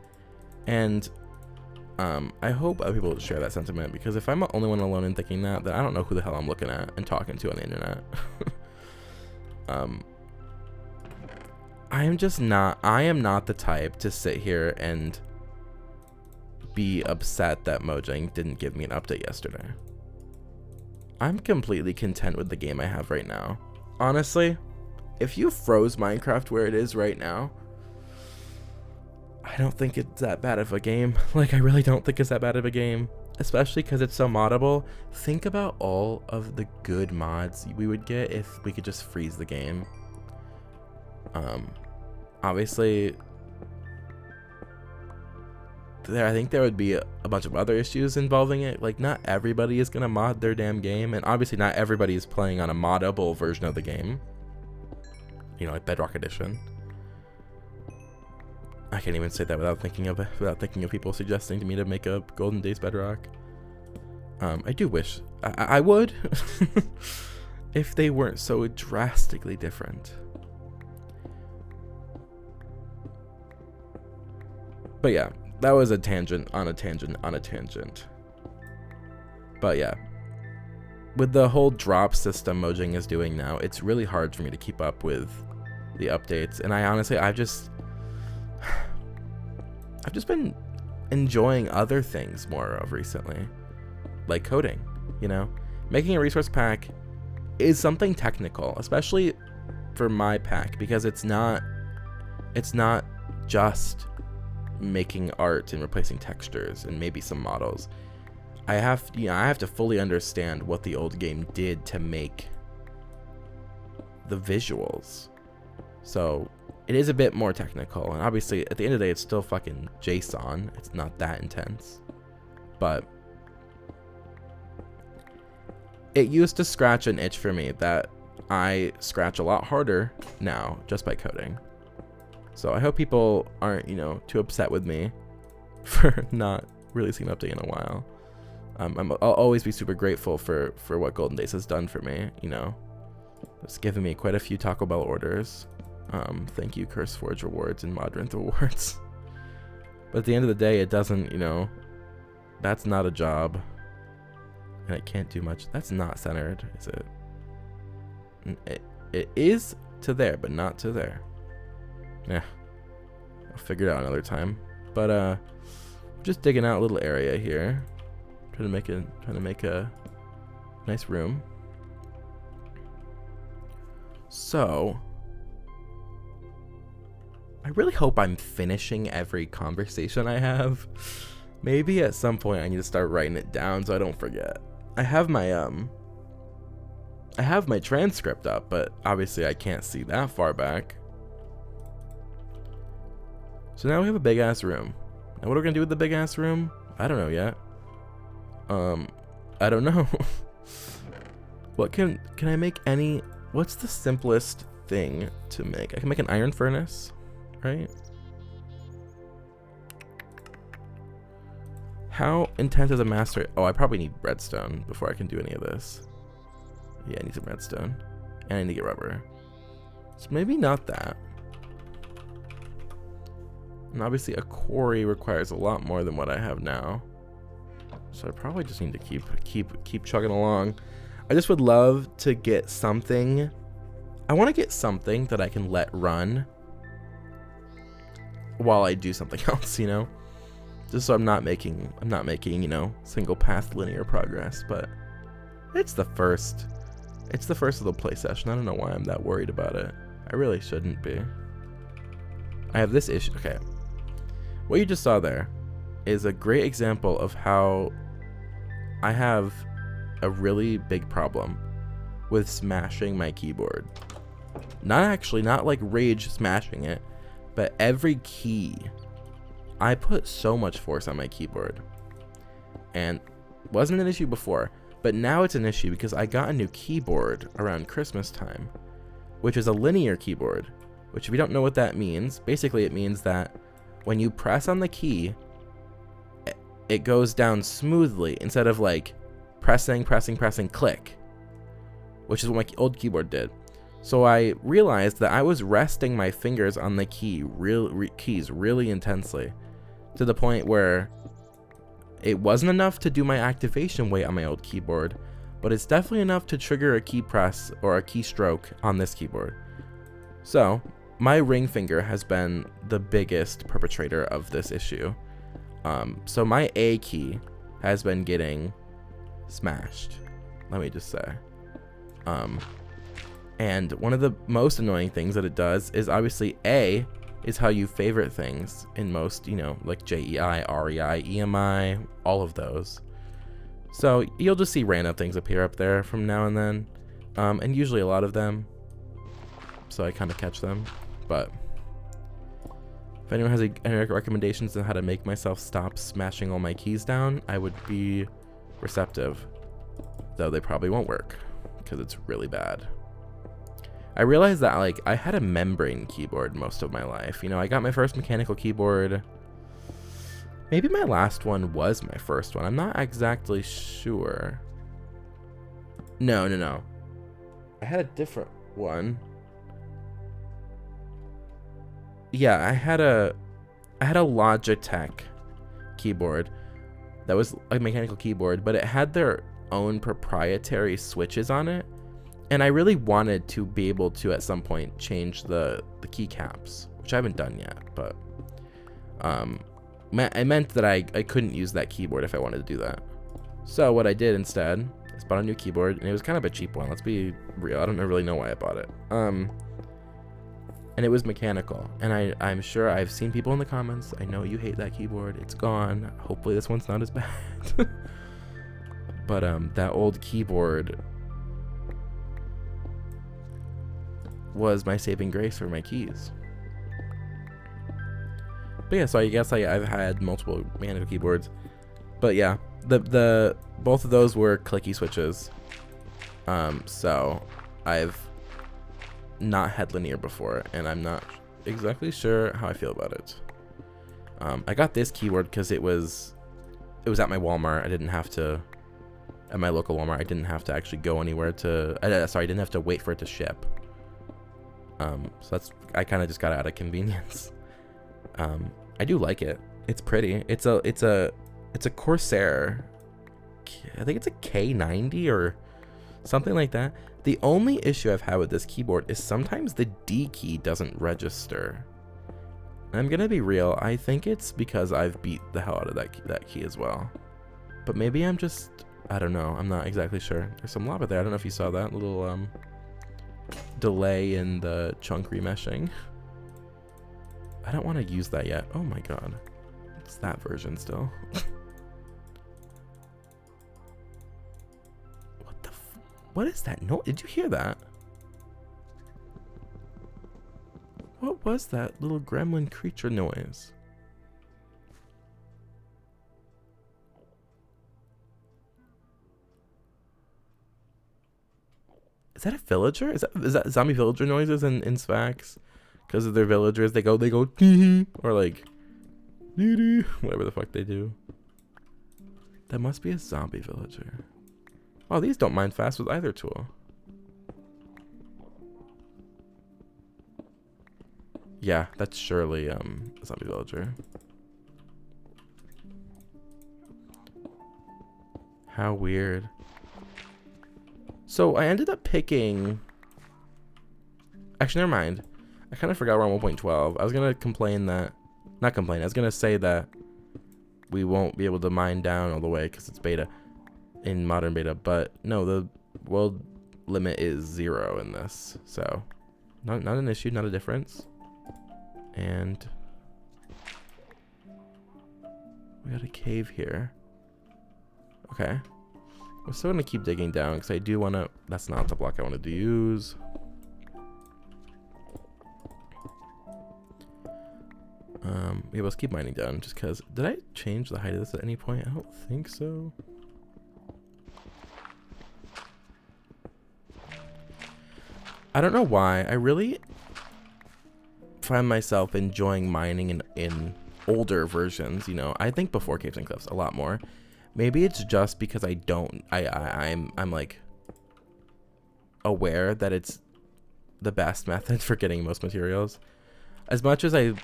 and I hope other people share that sentiment, because if I'm the only one alone in thinking that, then I don't know who the hell I'm looking at and talking to on the internet. I am not the type to sit here and be upset that Mojang didn't give me an update yesterday. I'm completely content with the game I have right now. Honestly, if you froze Minecraft where it is right now, I don't think it's that bad of a game. Like, I really don't think it's that bad of a game, especially because it's so moddable. Think about all of the good mods we would get if we could just freeze the game. Obviously, I think there would be a bunch of other issues involving it. Like, not everybody is gonna mod their damn game, and obviously not everybody is playing on a moddable version of the game, like Bedrock Edition. I can't even say that without thinking of people suggesting to me to make a Golden Days Bedrock. I do wish I would if they weren't so drastically different. But yeah, that was a tangent on a tangent on a tangent. But yeah, with the whole drop system Mojang is doing now, it's really hard for me to keep up with the updates. And I honestly, I've just been enjoying other things more of recently, like coding. Making a resource pack is something technical, especially for my pack, because it's not just making art and replacing textures and maybe some models. I have to fully understand what the old game did to make the visuals. So it is a bit more technical, and obviously at the end of the day it's still fucking JSON. It's not that intense, but it used to scratch an itch for me that I scratch a lot harder now just by coding. So I hope people aren't, too upset with me for not releasing an update in a while. I'll always be super grateful for what Golden Days has done for me. You know, it's given me quite a few Taco Bell orders. Thank you, CurseForge rewards and Modrinth rewards. But at the end of the day, it doesn't, you know, that's not a job. And it can't do much. That's not centered, is it? It is to there, but not to there. Yeah. I'll figure it out another time. But just digging out a little area here. Trying to make a nice room. So I really hope I'm finishing every conversation I have. Maybe at some point I need to start writing it down so I don't forget. I have my transcript up, but obviously I can't see that far back. So now we have a big ass room. Now what are we gonna do with the big ass room? I don't know yet. I don't know. What can I make any? What's the simplest thing to make? I can make an iron furnace, right? How intense is a master? Oh, I probably need redstone before I can do any of this. Yeah, I need some redstone. And I need to get rubber. So maybe not that. And obviously a quarry requires a lot more than what I have now. So I probably just need to keep chugging along. I just would love to get something. I want to get something that I can let run while I do something else, you know? Just so I'm not making, you know, single path linear progress, but it's the first of the play session. I don't know why I'm that worried about it. I really shouldn't be. I have this issue. Okay. What you just saw there is a great example of how I have a really big problem with smashing my keyboard. Not like rage smashing it, but every key. I put so much force on my keyboard, and wasn't an issue before, but now it's an issue because I got a new keyboard around Christmas time, which is a linear keyboard, which if you don't know what that means, basically it means that when you press on the key, it goes down smoothly instead of like pressing, click, which is what my old keyboard did. So I realized that I was resting my fingers on the keys really intensely, to the point where it wasn't enough to do my activation weight on my old keyboard, but it's definitely enough to trigger a key press or a keystroke on this keyboard. So my ring finger has been the biggest perpetrator of this issue. So my A key has been getting smashed, let me just say. And one of the most annoying things that it does is obviously A is how you favorite things in most, you know, like JEI, REI, EMI, all of those. So you'll just see random things appear up there from now and then, and usually a lot of them. So I kind of catch them. But if anyone has any recommendations on how to make myself stop smashing all my keys down, I would be receptive. Though they probably won't work because it's really bad. I realized that like I had a membrane keyboard most of my life. You know, I got my first mechanical keyboard. Maybe my last one was my first one. I'm not exactly sure. No. I had a different one. Yeah, I had a Logitech keyboard that was a mechanical keyboard, but it had their own proprietary switches on it. And I really wanted to be able to at some point change the keycaps, which I haven't done yet, but it meant that I couldn't use that keyboard if I wanted to do that. So what I did instead is bought a new keyboard, and it was kind of a cheap one. Let's be real. I don't really know why I bought it. And it was mechanical, and I'm sure I've seen people in the comments. I know you hate that keyboard. It's gone. Hopefully this one's not as bad. But that old keyboard was my saving grace for my keys. But yeah, so I guess I've had multiple mechanical keyboards. But yeah, the both of those were clicky switches. So I've not had linear before, and I'm not exactly sure how I feel about it. I got this keyboard because it was it was at my Walmart. I didn't have to, at my local Walmart, I didn't have to actually go anywhere to, sorry, I didn't have to wait for it to ship. So that's, I kind of just got it out of convenience. I do like it. It's pretty. It's a Corsair. I think it's a K90 or something like that. The only issue I've had with this keyboard is sometimes the D key doesn't register. And I'm gonna be real, I think it's because I've beat the hell out of that key as well. But maybe I'm just, I don't know, I'm not exactly sure. There's some lava there. I don't know if you saw that little delay in the chunk remeshing. I don't want to use that yet. Oh my god. It's that version still. What is that? No, did you hear that? What was that little gremlin creature noise? Is that a villager? Is that zombie villager noises in Sphax? Because of their villagers, they go or like whatever the fuck they do. That must be a zombie villager. Oh, these don't mine fast with either tool. Yeah, that's surely a zombie villager. How weird. So I ended up picking, actually never mind. I kind of forgot we're on 1.12. I was gonna complain that, not complain, I was gonna say that we won't be able to mine down all the way because it's beta in modern beta, but no, the world limit is 0 in this, so not an issue, not a difference. And we got a cave here. Okay, I'm still gonna keep digging down because I do want to, that's not the block I wanted to use. Yeah, let's keep mining down just because, did I change the height of this at any point? I don't think so. I don't know why. I really find myself enjoying mining in older versions, you know. I think before Caves and Cliffs a lot more. Maybe it's just because I'm like aware that it's the best method for getting most materials. As much as I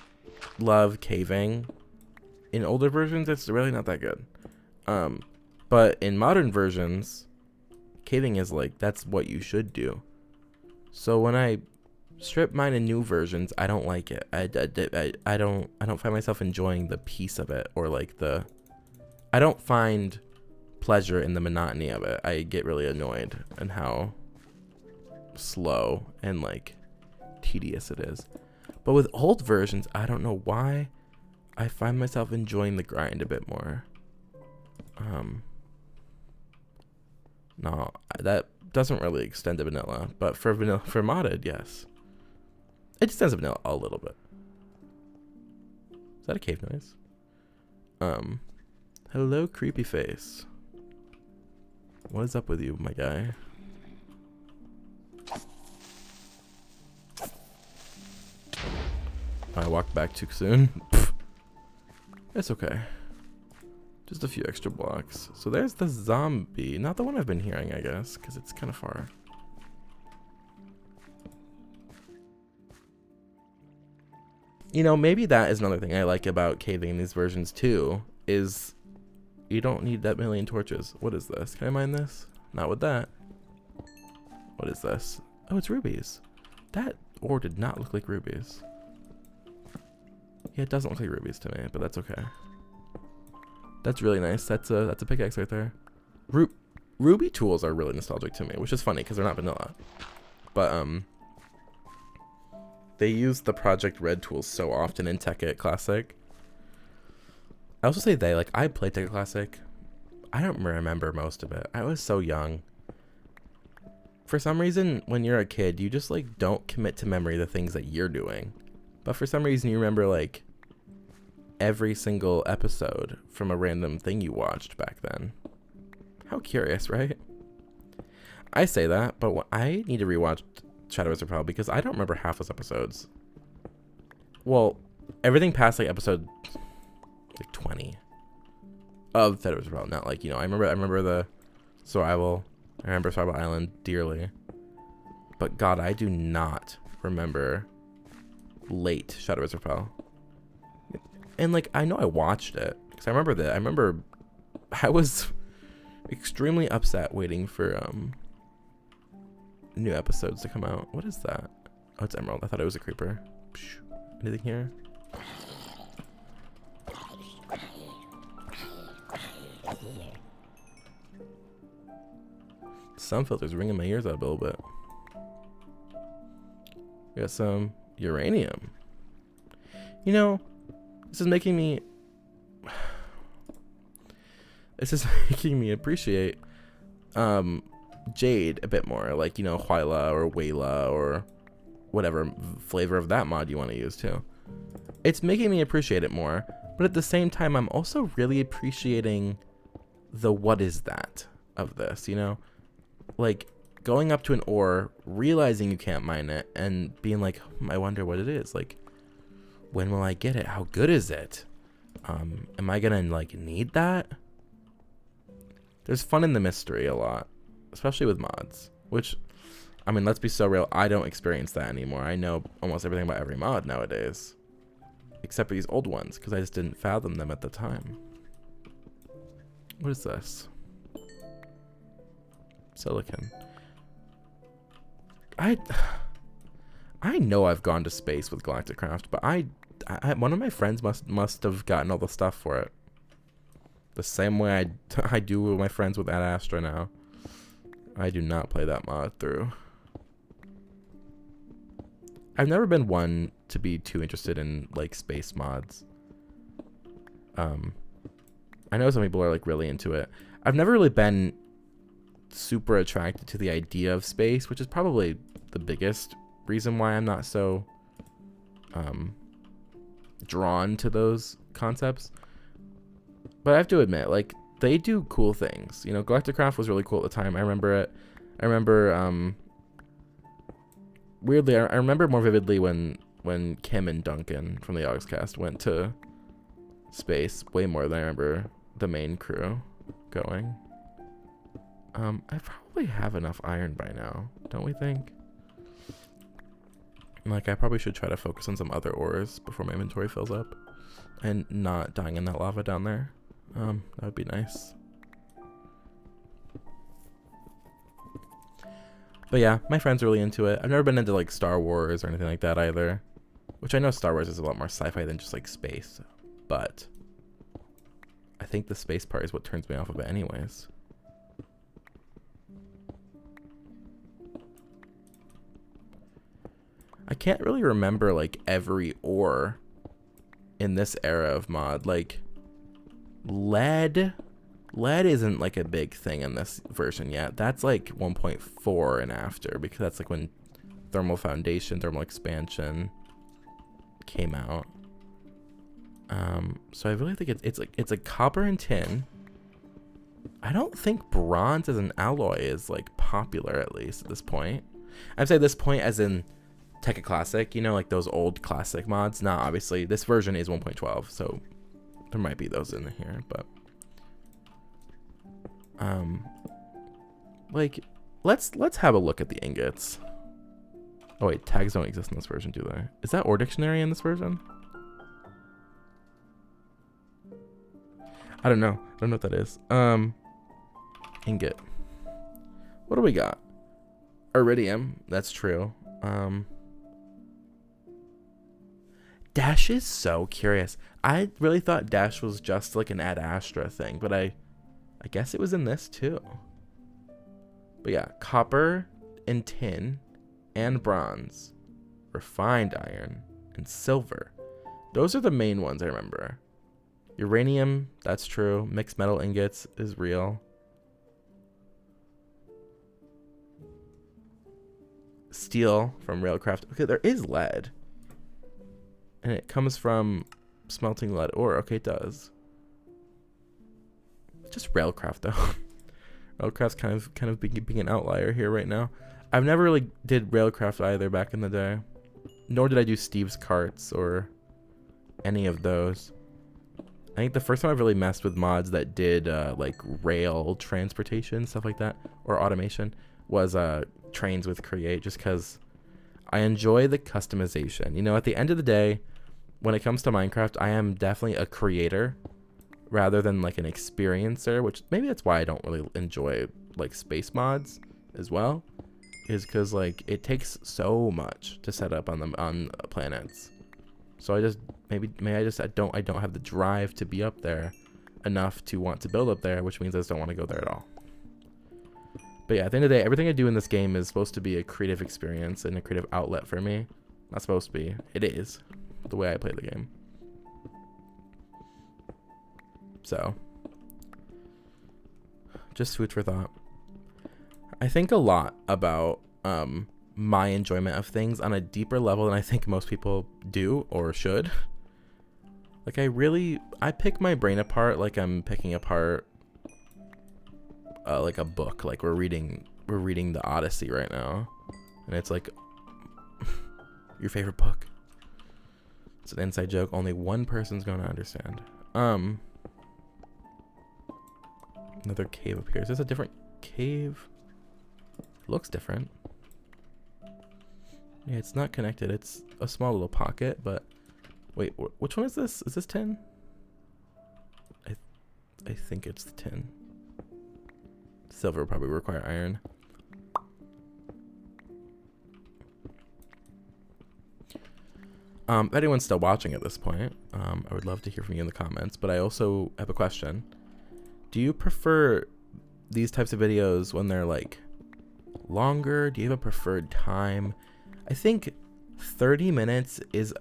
love caving, in older versions it's really not that good. But in modern versions, caving is like, that's what you should do. So when I strip mine in new versions, I don't like it. I don't find myself enjoying the piece of it, or like I don't find pleasure in the monotony of it. I get really annoyed in how slow and like tedious it is. But with old versions, I don't know why, I find myself enjoying the grind a bit more. No, that doesn't really extend to vanilla, but for modded, yes. It extends to vanilla a little bit. Is that a cave noise? Hello, creepy face. What is up with you, my guy? I walked back too soon. It's okay. Just a few extra blocks. So there's the zombie. Not the one I've been hearing, I guess, because it's kind of far. You know, maybe that is another thing I like about caving in these versions too, is you don't need that million torches. What is this? Can I mine this? Not with that. What is this? Oh, it's rubies. That ore did not look like rubies. Yeah, it doesn't look like rubies to me, but that's okay. That's really nice. That's a pickaxe right there. Ruby tools are really nostalgic to me, which is funny because they're not vanilla. But they use the Project Red tools so often in Tekkit Classic. I also say they, like, I played Tekkit Classic. I don't remember most of it. I was so young. For some reason, when you're a kid, you just like don't commit to memory the things that you're doing. But for some reason, you remember like every single episode from a random thing you watched back then. How curious, right? I say that, but I need to rewatch Shadow Wizard probably because I don't remember half those episodes. Well, everything past like episode like 20. of Federal Repel, not like, you know, I remember the survival. I remember Survival Island dearly. But God, I do not remember late Shadow Wizard Repel. And like, I know I watched it because I remember that. I remember I was extremely upset waiting for new episodes to come out. What is that? Oh, it's Emerald. I thought it was a creeper. Anything here? Some filters ringing my ears out a little bit. We got some uranium. You know, this is making me appreciate Jade a bit more, like, you know, Huayla or Wayla or whatever flavor of that mod you want to use too. It's making me appreciate it more, but at the same time I'm also really appreciating the what is that of this, you know? Like going up to an ore, realizing you can't mine it, and being like, I wonder what it is. Like, when will I get it? How good is it? Am I gonna like need that? There's fun in the mystery a lot, especially with mods, which, I mean, let's be so real, I don't experience that anymore. I know almost everything about every mod nowadays, except for these old ones, because I just didn't fathom them at the time. What is this? Silicon. I know I've gone to space with GalacticCraft, but I one of my friends must have gotten all the stuff for it. The same way I do with my friends with Ad Astra now. I do not play that mod through. I've never been one to be too interested in like space mods. I know some people are like really into it. I've never really been super attracted to the idea of space, which is probably the biggest reason why I'm not so drawn to those concepts. But I have to admit, like, they do cool things. You know, GalacticCraft was really cool at the time. I remember it. I remember, weirdly, I remember more vividly when Kim and Duncan from the Augscast went to space, way more than I remember the main crew going. I probably have enough iron by now, don't we think? Like, I probably should try to focus on some other ores before my inventory fills up and not dying in that lava down there. That would be nice. But yeah, my friends are really into it. I've never been into like Star Wars or anything like that either, which I know Star Wars is a lot more sci-fi than just like space, but I think the space part is what turns me off of it anyways. I can't really remember like every ore in this era of mod. Like lead isn't like a big thing in this version yet. That's like 1.4 and after, because that's like when thermal foundation, thermal expansion came out. So I really think it's like copper and tin. I don't think bronze as an alloy is like popular, at least at this point. I'd say this point as in Tekkit Classic, you know, like those old classic mods. Nah, obviously this version is 1.12, so there might be those in here, but like let's have a look at the ingots. Oh wait, tags don't exist in this version, do they? Is that Ore Dictionary in this version? I don't know. I don't know what that is. Ingot. What do we got? Iridium. That's true. Dash is so curious. I really thought Dash was just like an Ad Astra thing, but I guess it was in this too. But yeah, copper and tin and bronze, refined iron, and silver. Those are the main ones I remember. Uranium, that's true. Mixed metal ingots is real. Steel from Railcraft. Okay, there is lead. And it comes from smelting lead ore. Okay, it does. Just Railcraft though. Railcraft's kind of being an outlier here right now. I've never really did Railcraft either back in the day. Nor did I do Steve's Carts or any of those. I think the first time I've really messed with mods that did like rail transportation, stuff like that, or automation, was trains with Create, just because I enjoy the customization. You know, at the end of the day, when it comes to Minecraft, I am definitely a creator rather than like an experiencer, which maybe that's why I don't really enjoy like space mods as well, is because like it takes so much to set up on planets. So I just maybe I don't have the drive to be up there enough to want to build up there, which means I just don't want to go there at all. But yeah, at the end of the day, everything I do in this game is supposed to be a creative experience and a creative outlet for me. Not supposed to be. It is the way I play the game. So, just food for thought. I think a lot about my enjoyment of things on a deeper level than I think most people do or should. Like I pick my brain apart like I'm picking apart like a book. Like we're reading the Odyssey right now, and it's like your favorite book. It's an inside joke. Only one person's gonna understand. Another cave up here. Is this a different cave? It looks different. Yeah, it's not connected. It's a small little pocket, but wait, which one is this? Is this tin? I think it's the tin. Silver will probably require iron. If anyone's still watching at this point, I would love to hear from you in the comments, but I also have a question. Do you prefer these types of videos when they're like longer? Do you have a preferred time? I think 30 minutes is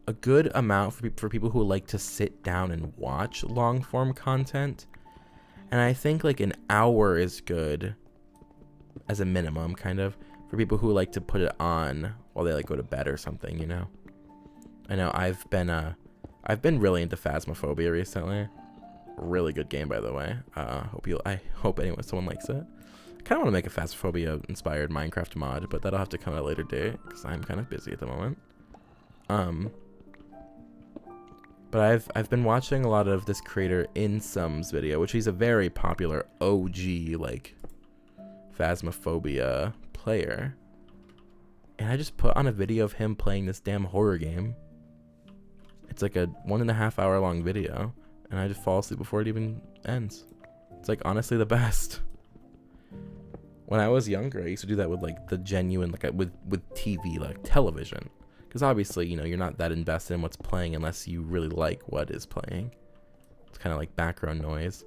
a good amount for people who like to sit down and watch long form content. And I think like an hour is good as a minimum, kind of, for people who like to put it on while they like go to bed or something, you know? I know I've been really into Phasmophobia recently. Really good game, by the way. I hope someone likes it. I kind of want to make a Phasmophobia inspired Minecraft mod, but that'll have to come at a later date because I'm kind of busy at the moment. But I've been watching a lot of this creator InSum's video, which he's a very popular OG like Phasmophobia player. And I just put on a video of him playing this damn horror game. It's like a 1.5 hour long video, and I just fall asleep before it even ends. It's like honestly the best. When I was younger, I used to do that with like the genuine, like with TV, like television. Because obviously, you know, you're not that invested in what's playing unless you really like what is playing. It's kind of like background noise.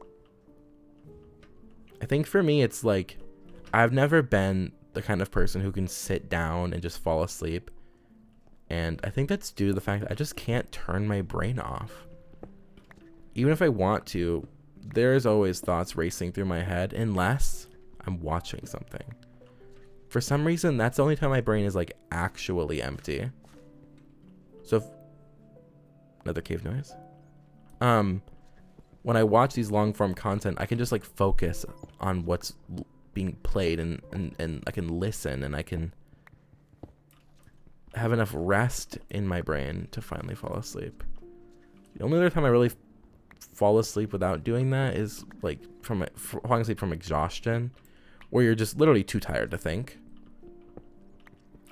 I think for me, it's like, I've never been the kind of person who can sit down and just fall asleep. And I think that's due to the fact that I just can't turn my brain off. Even if I want to, there's always thoughts racing through my head unless I'm watching something. For some reason, that's the only time my brain is like actually empty. So another cave noise. When I watch these long form content, I can just like focus on what's being played and I can listen and I can have enough rest in my brain to finally fall asleep. The only other time I really fall asleep without doing that is like falling asleep from exhaustion, where you're just literally too tired to think.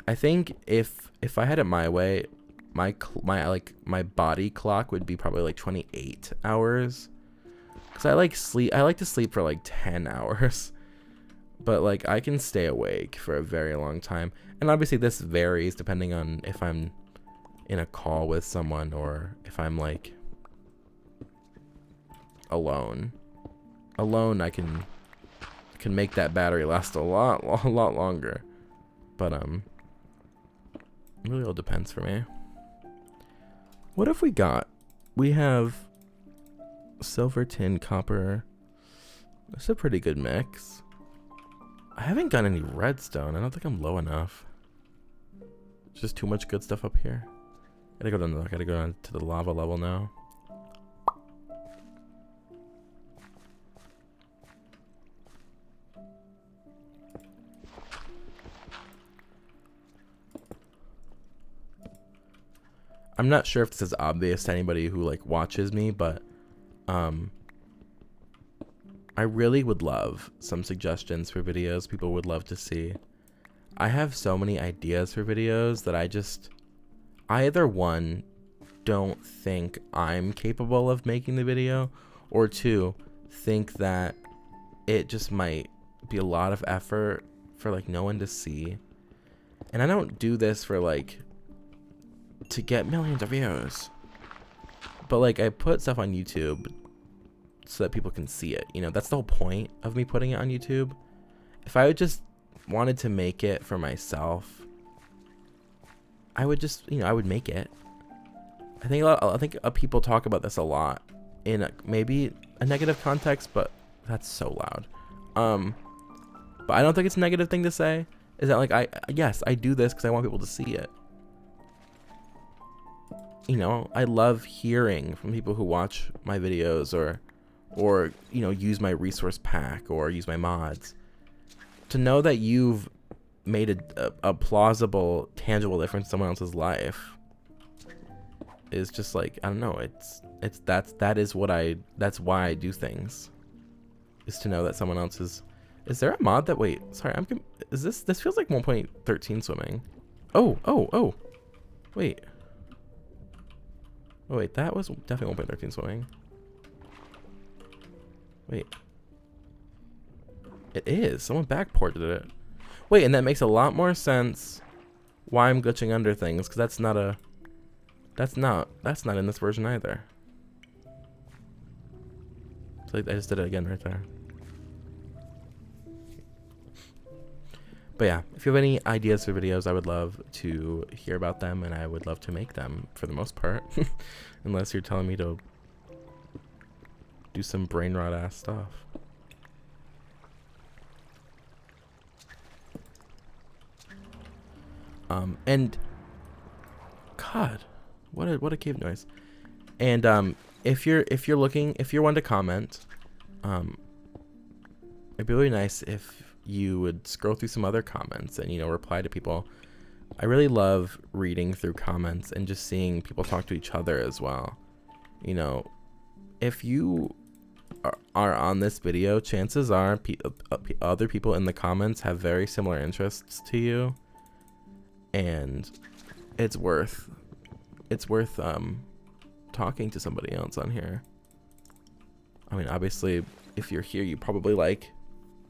I think if I had it my way, my body clock would be probably like 28 hours, because I like to sleep for like 10 hours, but like I can stay awake for a very long time. And obviously this varies depending on if I'm in a call with someone or if I'm like alone. I can make that battery last a lot longer, but it really all depends for me. What have we have silver, tin, copper. That's a pretty good mix. I haven't got any redstone. I don't think I'm low enough. It's just too much good stuff up here. I gotta go down to the lava level now. I'm not sure if this is obvious to anybody who like watches me, but I really would love some suggestions for videos people would love to see. I have so many ideas for videos that I either one, don't think I'm capable of making the video, or two, think that it just might be a lot of effort for like no one to see. And I don't do this for like to get millions of views, but like I put stuff on YouTube so that people can see it. You know, that's the whole point of me putting it on YouTube. If I would just wanted to make it for myself, I would just, you know, I would make it. I think people talk about this a lot in maybe a negative context, but that's so loud. But I don't think it's a negative thing to say. Is that like yes, I do this because I want people to see it. You know, I love hearing from people who watch my videos or you know, use my resource pack or use my mods. To know that you've made a plausible, tangible difference in someone else's life is just like, I don't know, that's why I do things, is to know that someone else is there a mod that, wait, sorry, this feels like 1.13 swimming. Oh, wait, that was definitely 1.13 swimming. Wait, it is, someone backported it. Wait, and that makes a lot more sense why I'm glitching under things, because that's not in this version either. So I just did it again right there. But yeah, if you have any ideas for videos, I would love to hear about them, and I would love to make them for the most part. Unless you're telling me to do some brain rot ass stuff. And God, what a cave noise. And if you're one to comment, it'd be really nice if you would scroll through some other comments and, you know, reply to people. I really love reading through comments and just seeing people talk to each other as well. You know, if you are on this video, chances are other people in the comments have very similar interests to you, and it's worth talking to somebody else on here. I mean, obviously, if you're here, you probably like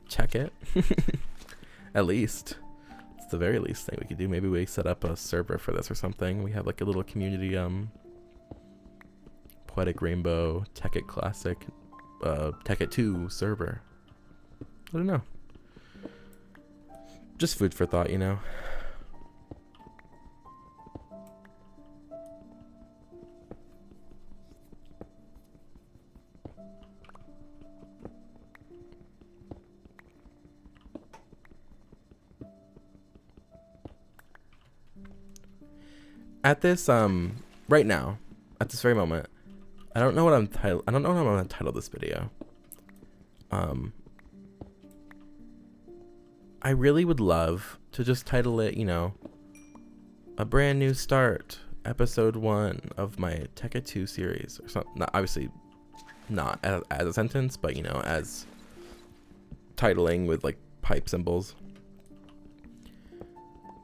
Tekkit. At least it's the very least thing we could do. Maybe we set up a server for this or something. We have like a little community Poetic Rainbow Tekkit Classic Tekkit 2 server. I don't know, just food for thought, you know. At this right now, at this very moment, I don't know what I'm gonna title this video. I really would love to just title it, you know, a brand new start, episode 1 of my Tekkit 2 series, or something. Not, obviously not as a sentence, but, you know, as titling with like pipe symbols.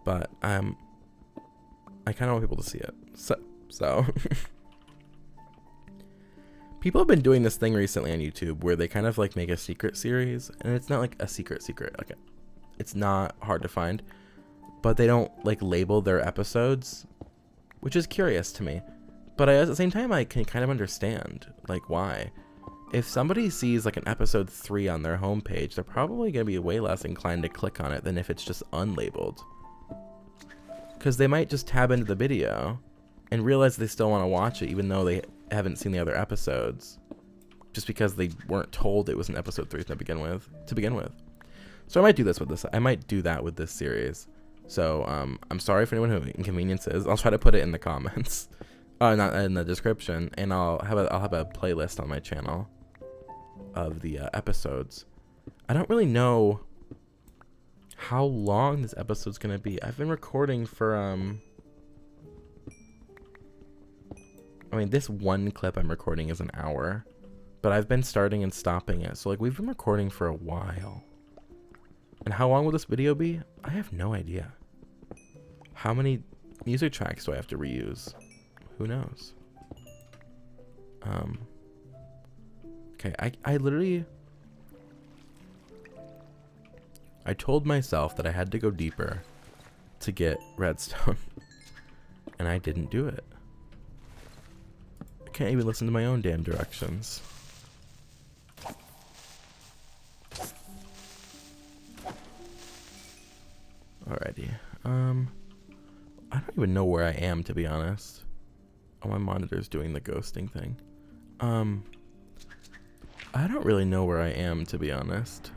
But I kind of want people to see it. So people have been doing this thing recently on YouTube where they kind of like make a secret series, and it's not like a secret. Okay, it's not hard to find, but they don't like label their episodes, which is curious to me. But at the same time, I can kind of understand like why. If somebody sees like an episode 3 on their homepage, they're probably gonna be way less inclined to click on it than if it's just unlabeled. Because they might just tab into the video and realize they still want to watch it, even though they haven't seen the other episodes, just because they weren't told it was an episode 3 to begin with. So I might do this with this. I might do that with this series. So I'm sorry for anyone who inconveniences. I'll try to put it in the comments, not in the description, and I'll have a playlist on my channel of the episodes. I don't really know how long this episode's gonna be. I've been recording for I mean, this one clip I'm recording is an hour, but I've been starting and stopping it. So like we've been recording for a while. And how long will this video be? I have no idea. How many music tracks do I have to reuse? Who knows? Okay, I literally... I told myself that I had to go deeper to get redstone. And I didn't do it. I can't even listen to my own damn directions. Alrighty. I don't even know where I am, to be honest. Oh, my monitor's doing the ghosting thing. I don't really know where I am, to be honest.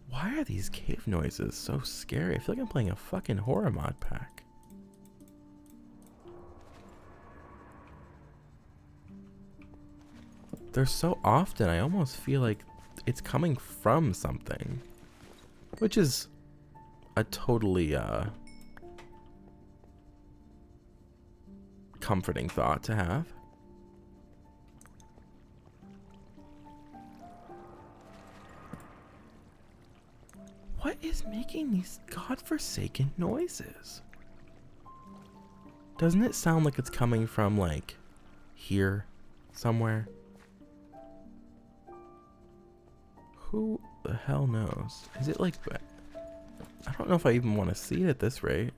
Why are these cave noises so scary? I feel like I'm playing a fucking horror mod pack. They're so often, I almost feel like it's coming from something. Which is a totally comforting thought to have. What is making these godforsaken noises? Doesn't it sound like it's coming from, like, here somewhere? Who the hell knows? Is it like... I don't know if I even want to see it at this rate.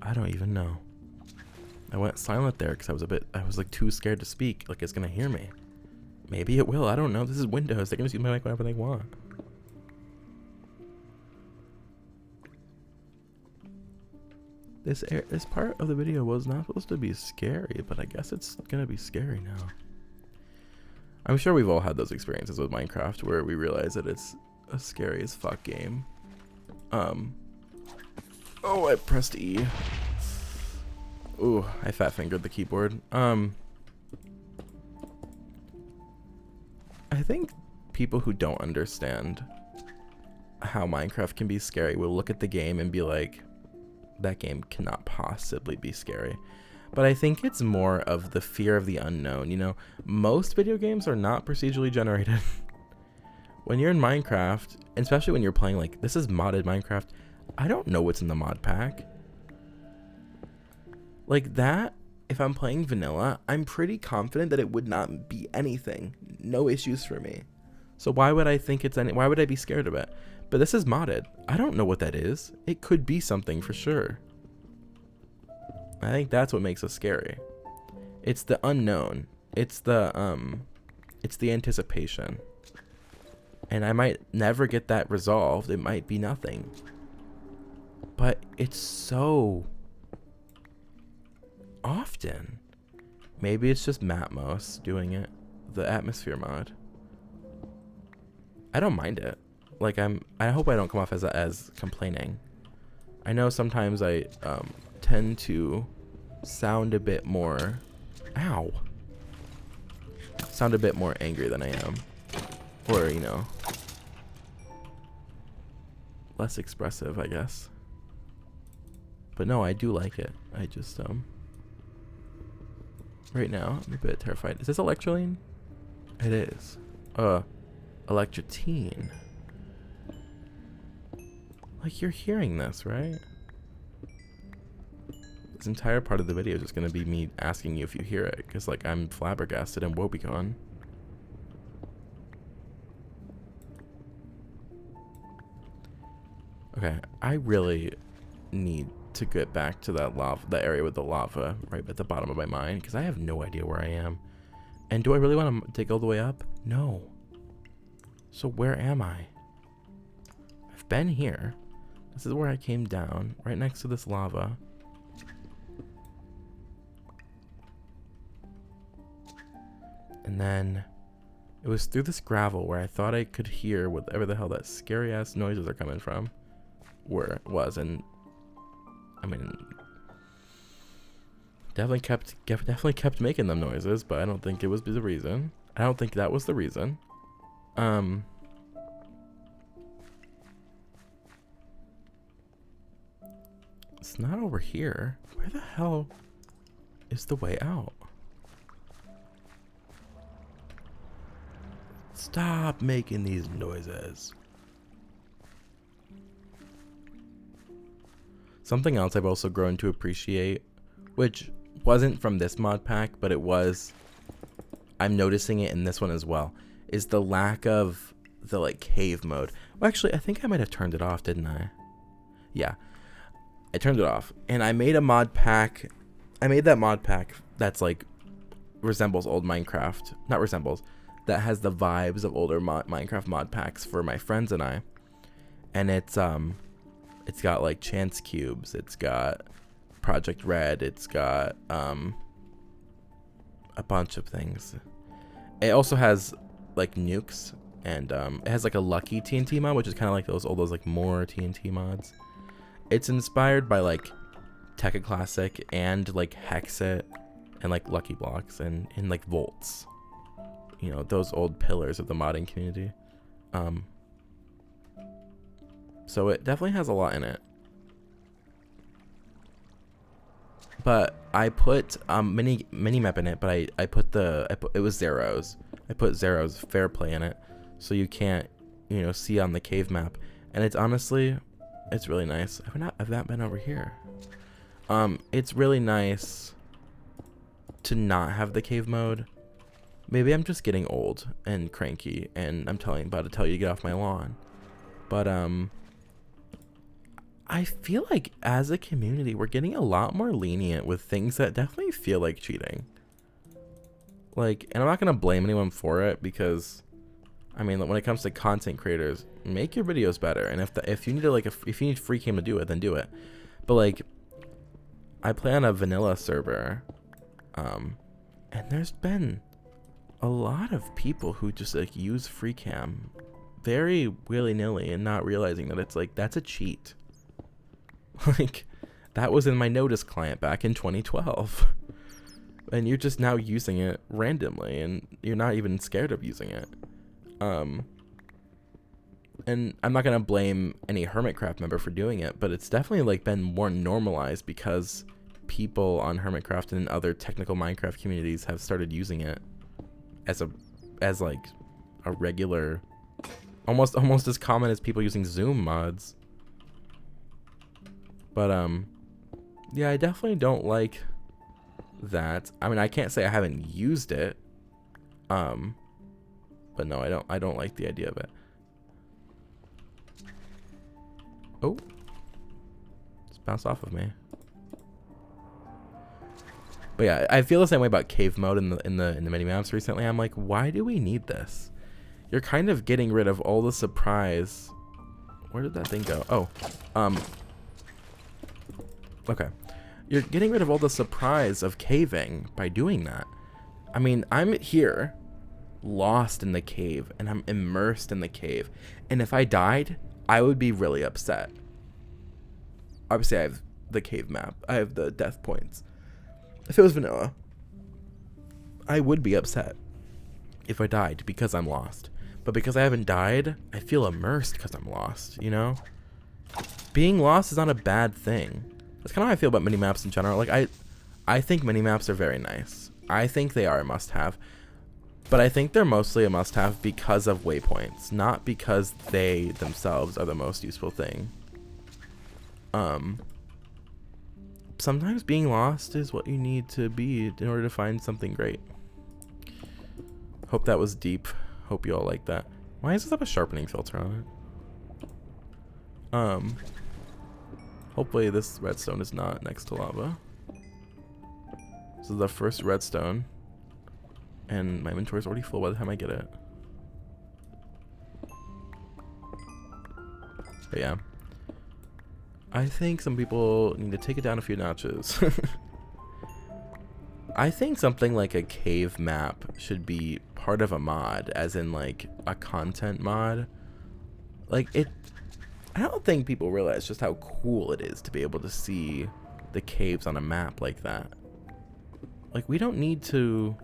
I don't even know. I went silent there because I was like too scared to speak. Like it's gonna hear me. Maybe it will. I don't know. This is Windows. They can just use my mic whenever they want. This part of the video was not supposed to be scary, but I guess it's gonna be scary now. I'm sure we've all had those experiences with Minecraft where we realize that it's a scary as fuck game. Oh, I pressed E. Ooh, I fat fingered the keyboard. I think people who don't understand how Minecraft can be scary will look at the game and be like, that game cannot possibly be scary. But I think it's more of the fear of the unknown. You know, most video games are not procedurally generated. When you're in Minecraft, especially when you're playing like, this is modded Minecraft, I don't know what's in the mod pack. Like that, if I'm playing vanilla, I'm pretty confident that it would not be anything. No issues for me. So why would I think it's why would I be scared of it? But this is modded. I don't know what that is. It could be something for sure. I think that's what makes it scary. It's the unknown. It's the anticipation. And I might never get that resolved. It might be nothing. But it's so often. Maybe it's just Matmos doing it. The atmosphere mod. I don't mind it. Like I hope I don't come off as complaining. I know sometimes I tend to sound a bit more sound a bit more angry than I am. Or, you know, less expressive, I guess. But no, I do like it. I just right now I'm a bit terrified. Is this electroline? It is. Electrotine. Like, you're hearing this, right? This entire part of the video is just gonna be me asking you if you hear it, because like I'm flabbergasted and woebegone. Okay, I really need to get back to that area with the lava right at the bottom of my mind, because I have no idea where I am. And do I really want to take all the way up? No. So where am I? I've been here. This is where I came down, right next to this lava. And then it was through this gravel where I thought I could hear whatever the hell that scary ass noises are coming from. And I mean, definitely kept making them noises, but I don't think it was the reason. I don't think that was the reason. It's not over here. Where the hell is the way out? Stop making these noises. Something else I've also grown to appreciate, which wasn't from this mod pack, but it was, I'm noticing it in this one as well, is the lack of the like cave mode. Well, actually, I think I might have turned it off, didn't I? Yeah, I turned it off, and I made a mod pack. I made that mod pack that's like resembles old Minecraft, not resembles, that has the vibes of older Minecraft mod packs for my friends and I, and it's got like chance cubes, it's got Project Red, it's got a bunch of things. It also has like nukes, and it has like a lucky TNT mod, which is kind of like those like more TNT mods. It's inspired by like Tekkit Classic and like Hexit and like Lucky Blocks and like Volts. You know, those old pillars of the modding community. So it definitely has a lot in it. But I put mini map in it, but I put it was zeros. I put zeros fair play in it, so you can't, you know, see on the cave map. And it's honestly, it's really nice. I've not been over here. It's really nice to not have the cave mode. Maybe I'm just getting old and cranky, and I'm about to tell you to get off my lawn. But I feel like as a community, we're getting a lot more lenient with things that definitely feel like cheating. Like, and I'm not gonna blame anyone for it, because I mean, when it comes to content creators, make your videos better. And if you need if you need free cam to do it, then do it. But like, I play on a vanilla server, and there's been a lot of people who just like use free cam very willy-nilly and not realizing that it's like, that's a cheat. Like, that was in my Notice client back in 2012. And you're just now using it randomly, and you're not even scared of using it. And I'm not gonna blame any Hermitcraft member for doing it, but it's definitely like been more normalized because people on Hermitcraft and other technical Minecraft communities have started using it as like a regular, almost as common as people using Zoom mods. But yeah, I definitely don't like that. I mean, I can't say I haven't used it, but no, I don't like the idea of it. Oh, it's bounced off of me. But yeah, I feel the same way about cave mode in the mini maps recently. I'm like, why do we need this? You're kind of getting rid of all the surprise. Where did that thing go? Oh, okay. You're getting rid of all the surprise of caving by doing that. I mean, I'm here, lost in the cave, and I'm immersed in the cave. And if I died, I would be really upset. Obviously, I have the cave map. I have the death points. If it was vanilla, I would be upset if I died because I'm lost. But because I haven't died, I feel immersed because I'm lost, you know? Being lost is not a bad thing. That's kind of how I feel about mini-maps in general. Like, I think mini-maps are very nice. I think they are a must-have. But I think they're mostly a must-have because of waypoints, not because they themselves are the most useful thing. Sometimes being lost is what you need to be in order to find something great. Hope that was deep. Hope you all like that. Why does this have a sharpening filter on it? Hopefully this redstone is not next to lava. This is the first redstone, and my inventory is already full by the time I get it. But yeah, I think some people need to take it down a few notches. I think something like a cave map should be part of a mod, as in like a content mod. Like it, I don't think people realize just how cool it is to be able to see the caves on a map like that. Like, we don't need to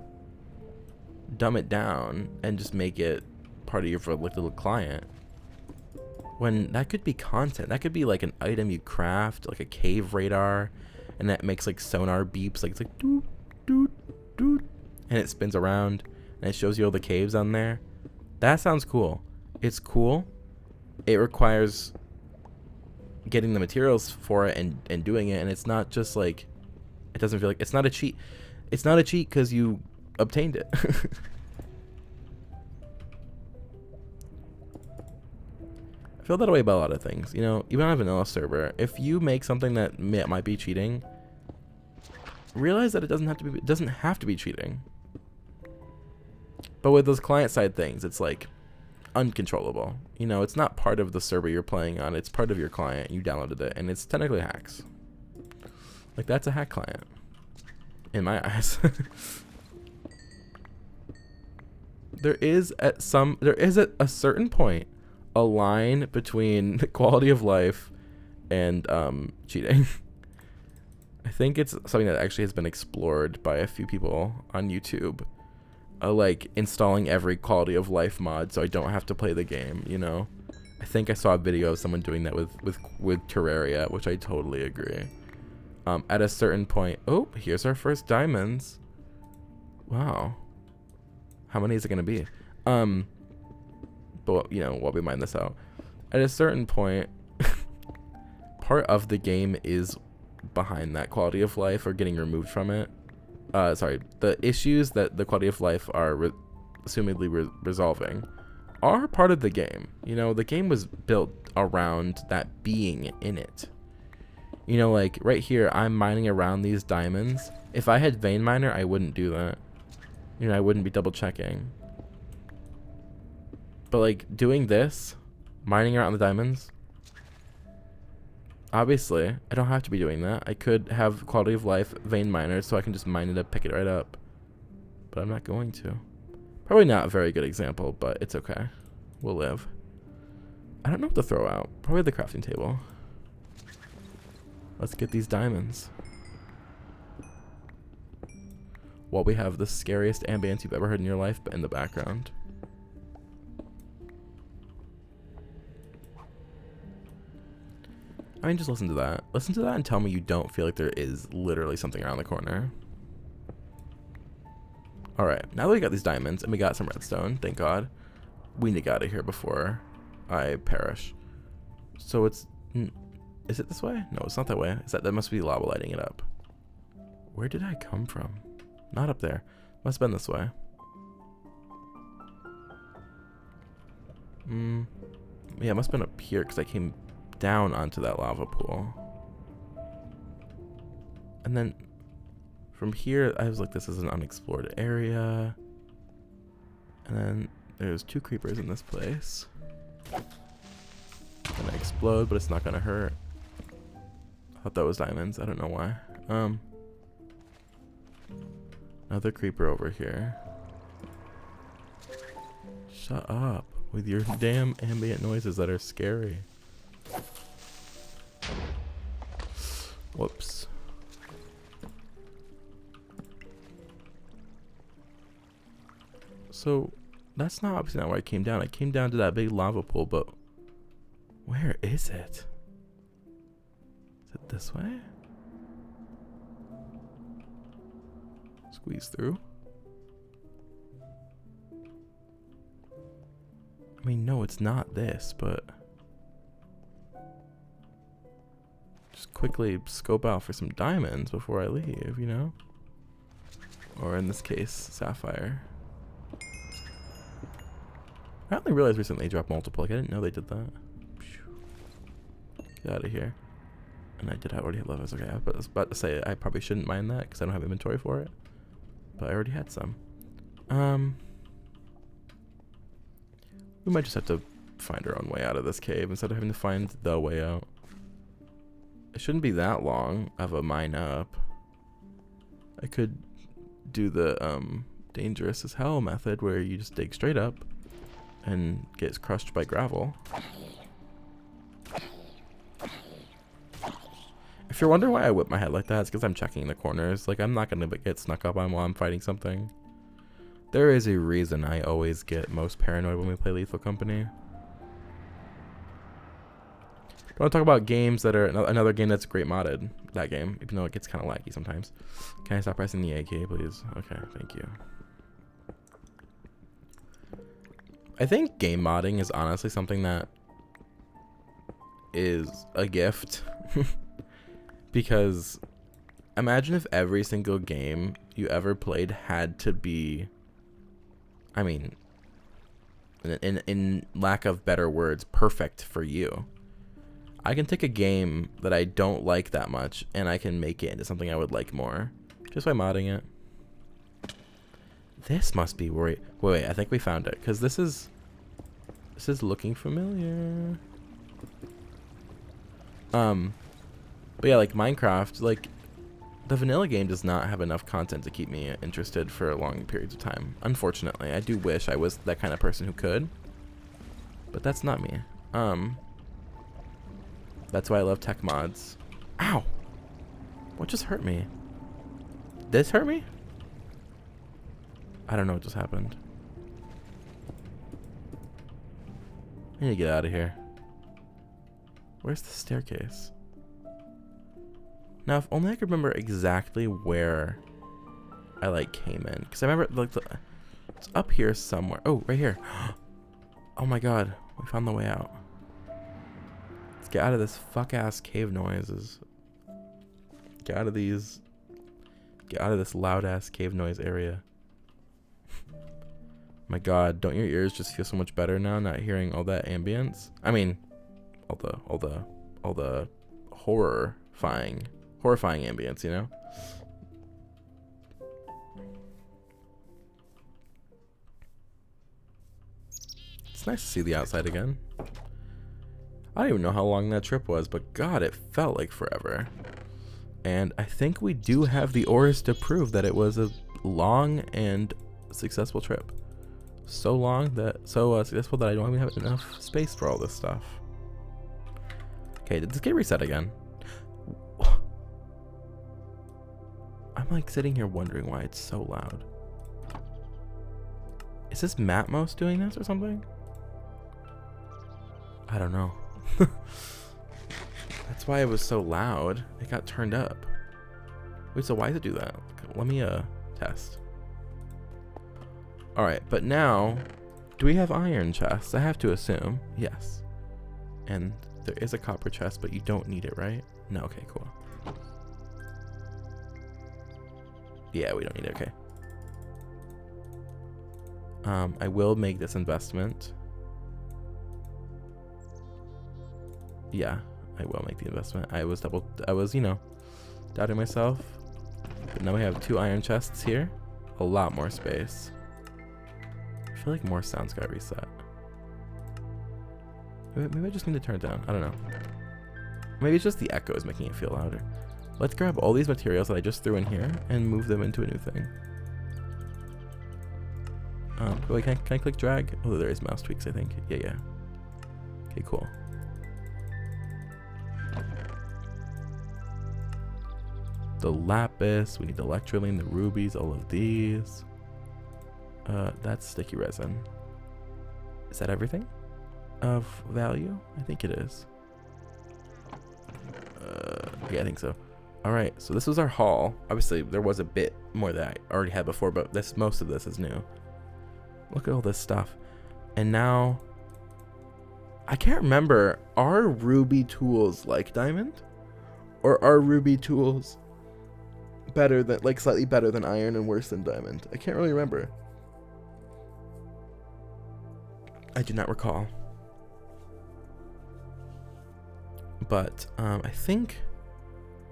dumb it down and just make it part of your like little client, when that could be content. That could be like an item you craft, like a cave radar, and that makes like sonar beeps, like it's like doot doot doot, and it spins around and it shows you all the caves on there. That sounds cool. It's cool. It requires getting the materials for it and doing it, and it's not just like, it doesn't feel like, it's not a cheat. It's not a cheat because you obtained it. I feel that way about a lot of things, you know. Even on a vanilla server, if you make something that might be cheating, realize that it doesn't have to be cheating. But with those client side things, it's like uncontrollable. You know, it's not part of the server you're playing on. It's part of your client. You downloaded it, and it's technically hacks. Like, that's a hack client in my eyes. There is at a certain point a line between the quality of life and cheating. I think it's something that actually has been explored by a few people on YouTube. Like installing every quality of life mod so I don't have to play the game, you know. I think I saw a video of someone doing that with Terraria, which I totally agree. At a certain point, oh, here's our first diamonds. Wow. How many is it gonna be? But you know, while we mine this out, at a certain point, part of the game is behind that quality of life or getting removed from it. Sorry, the issues that the quality of life are assumedly resolving are part of the game. You know, the game was built around that being in it. You know, like right here, I'm mining around these diamonds. If I had vein miner, I wouldn't do that. You know, I wouldn't be double checking. But like doing this, mining around the diamonds, obviously, I don't have to be doing that. I could have quality of life vein miners so I can just mine it up, pick it right up. But I'm not going to. Probably not a very good example, but it's okay. We'll live. I don't know what to throw out. Probably the crafting table. Let's get these diamonds. While we have the scariest ambience you've ever heard in your life in the background. I mean, just listen to that. Listen to that and tell me you don't feel like there is literally something around the corner. Alright, now that we got these diamonds and we got some redstone, thank God, we need to get out of here before I perish. So it's... Is it this way? No, it's not that way. That must be lava lighting it up. Where did I come from? Not up there. Must have been this way. Yeah, it must have been up here because I came down onto that lava pool. And then from here, I was like, this is an unexplored area. And then there's 2 creepers in this place. It's gonna explode, but it's not gonna hurt. I thought that was diamonds. I don't know why. Another creeper over here. Shut up with your damn ambient noises that are scary. Whoops. So that's not obviously not where I came down. I came down to that big lava pool, but where is it? Is it this way? Squeeze through. I mean, no, it's not this, but just quickly scope out for some diamonds before I leave, you know? Or in this case, sapphire. I only realized recently they dropped multiple. Like, I didn't know they did that. Get out of here. And I did already have levels. Okay, I was about to say I probably shouldn't mind that because I don't have inventory for it. But I already had some. We might just have to find our own way out of this cave instead of having to find the way out. It shouldn't be that long of a mine up. I could do the dangerous as hell method where you just dig straight up and get crushed by gravel. If you're wondering why I whip my head like that, it's because I'm checking the corners. Like, I'm not going to get snuck up on while I'm fighting something. There is a reason I always get most paranoid when we play Lethal Company. I want to talk about games that are another game that's great modded. That game, even though it gets kind of laggy sometimes. Can I stop pressing the A key, please? Okay, thank you. I think game modding is honestly something that is a gift. Because imagine if every single game you ever played had to be, I mean, in lack of better words, perfect for you. I can take a game that I don't like that much and I can make it into something I would like more just by modding it. This must be where wait, I think we found it, because this is looking familiar. But yeah, like Minecraft, like the vanilla game does not have enough content to keep me interested for long periods of time. Unfortunately, I do wish I was that kind of person who could, but that's not me. That's why I love tech mods. Ow! What just hurt me? This hurt me? I don't know what just happened. I need to get out of here. Where's the staircase? Now, if only I could remember exactly where I like came in, because I remember like it's up here somewhere. Oh, right here. Oh my god, we found the way out. Let's get out of this fuck ass cave noises. Get out of these. Get out of this loud ass cave noise area. My god, don't your ears just feel so much better now, not hearing all that ambience? I mean, all the horrifying ambience, you know? It's nice to see the outside again. I don't even know how long that trip was, but god, it felt like forever. And I think we do have the ores to prove that it was a long and successful trip. So long that, successful that I don't even have enough space for all this stuff. Okay, did this get reset again? I'm like sitting here wondering why it's so loud. Is this Matmos doing this or something? I don't know. That's why it was so loud. It got turned up. Wait, so why does it do that? Let me test. Alright, but now, do we have iron chests? I have to assume. Yes. And there is a copper chest, but you don't need it, right? No, okay, cool. Yeah, we don't need it, okay. I will make this investment. Yeah, I will make the investment. I was, you know, doubting myself. But now we have 2 iron chests here. A lot more space. I feel like more sounds got reset. Maybe I just need to turn it down. I don't know. Maybe it's just the echo is making it feel louder. Let's grab all these materials that I just threw in here and move them into a new thing. Wait, can I click drag? Oh, there is mouse tweaks, I think. Yeah. Okay, cool. The lapis, we need the electroline, the rubies, all of these. That's sticky resin. Is that everything of value? I think it is. Yeah, I think so. All right, so this was our haul. Obviously, there was a bit more that I already had before, but most of this is new. Look at all this stuff. And now, I can't remember, are ruby tools like diamond? Or are ruby tools better than, like slightly better than iron and worse than diamond? I can't really remember. I do not recall. But I think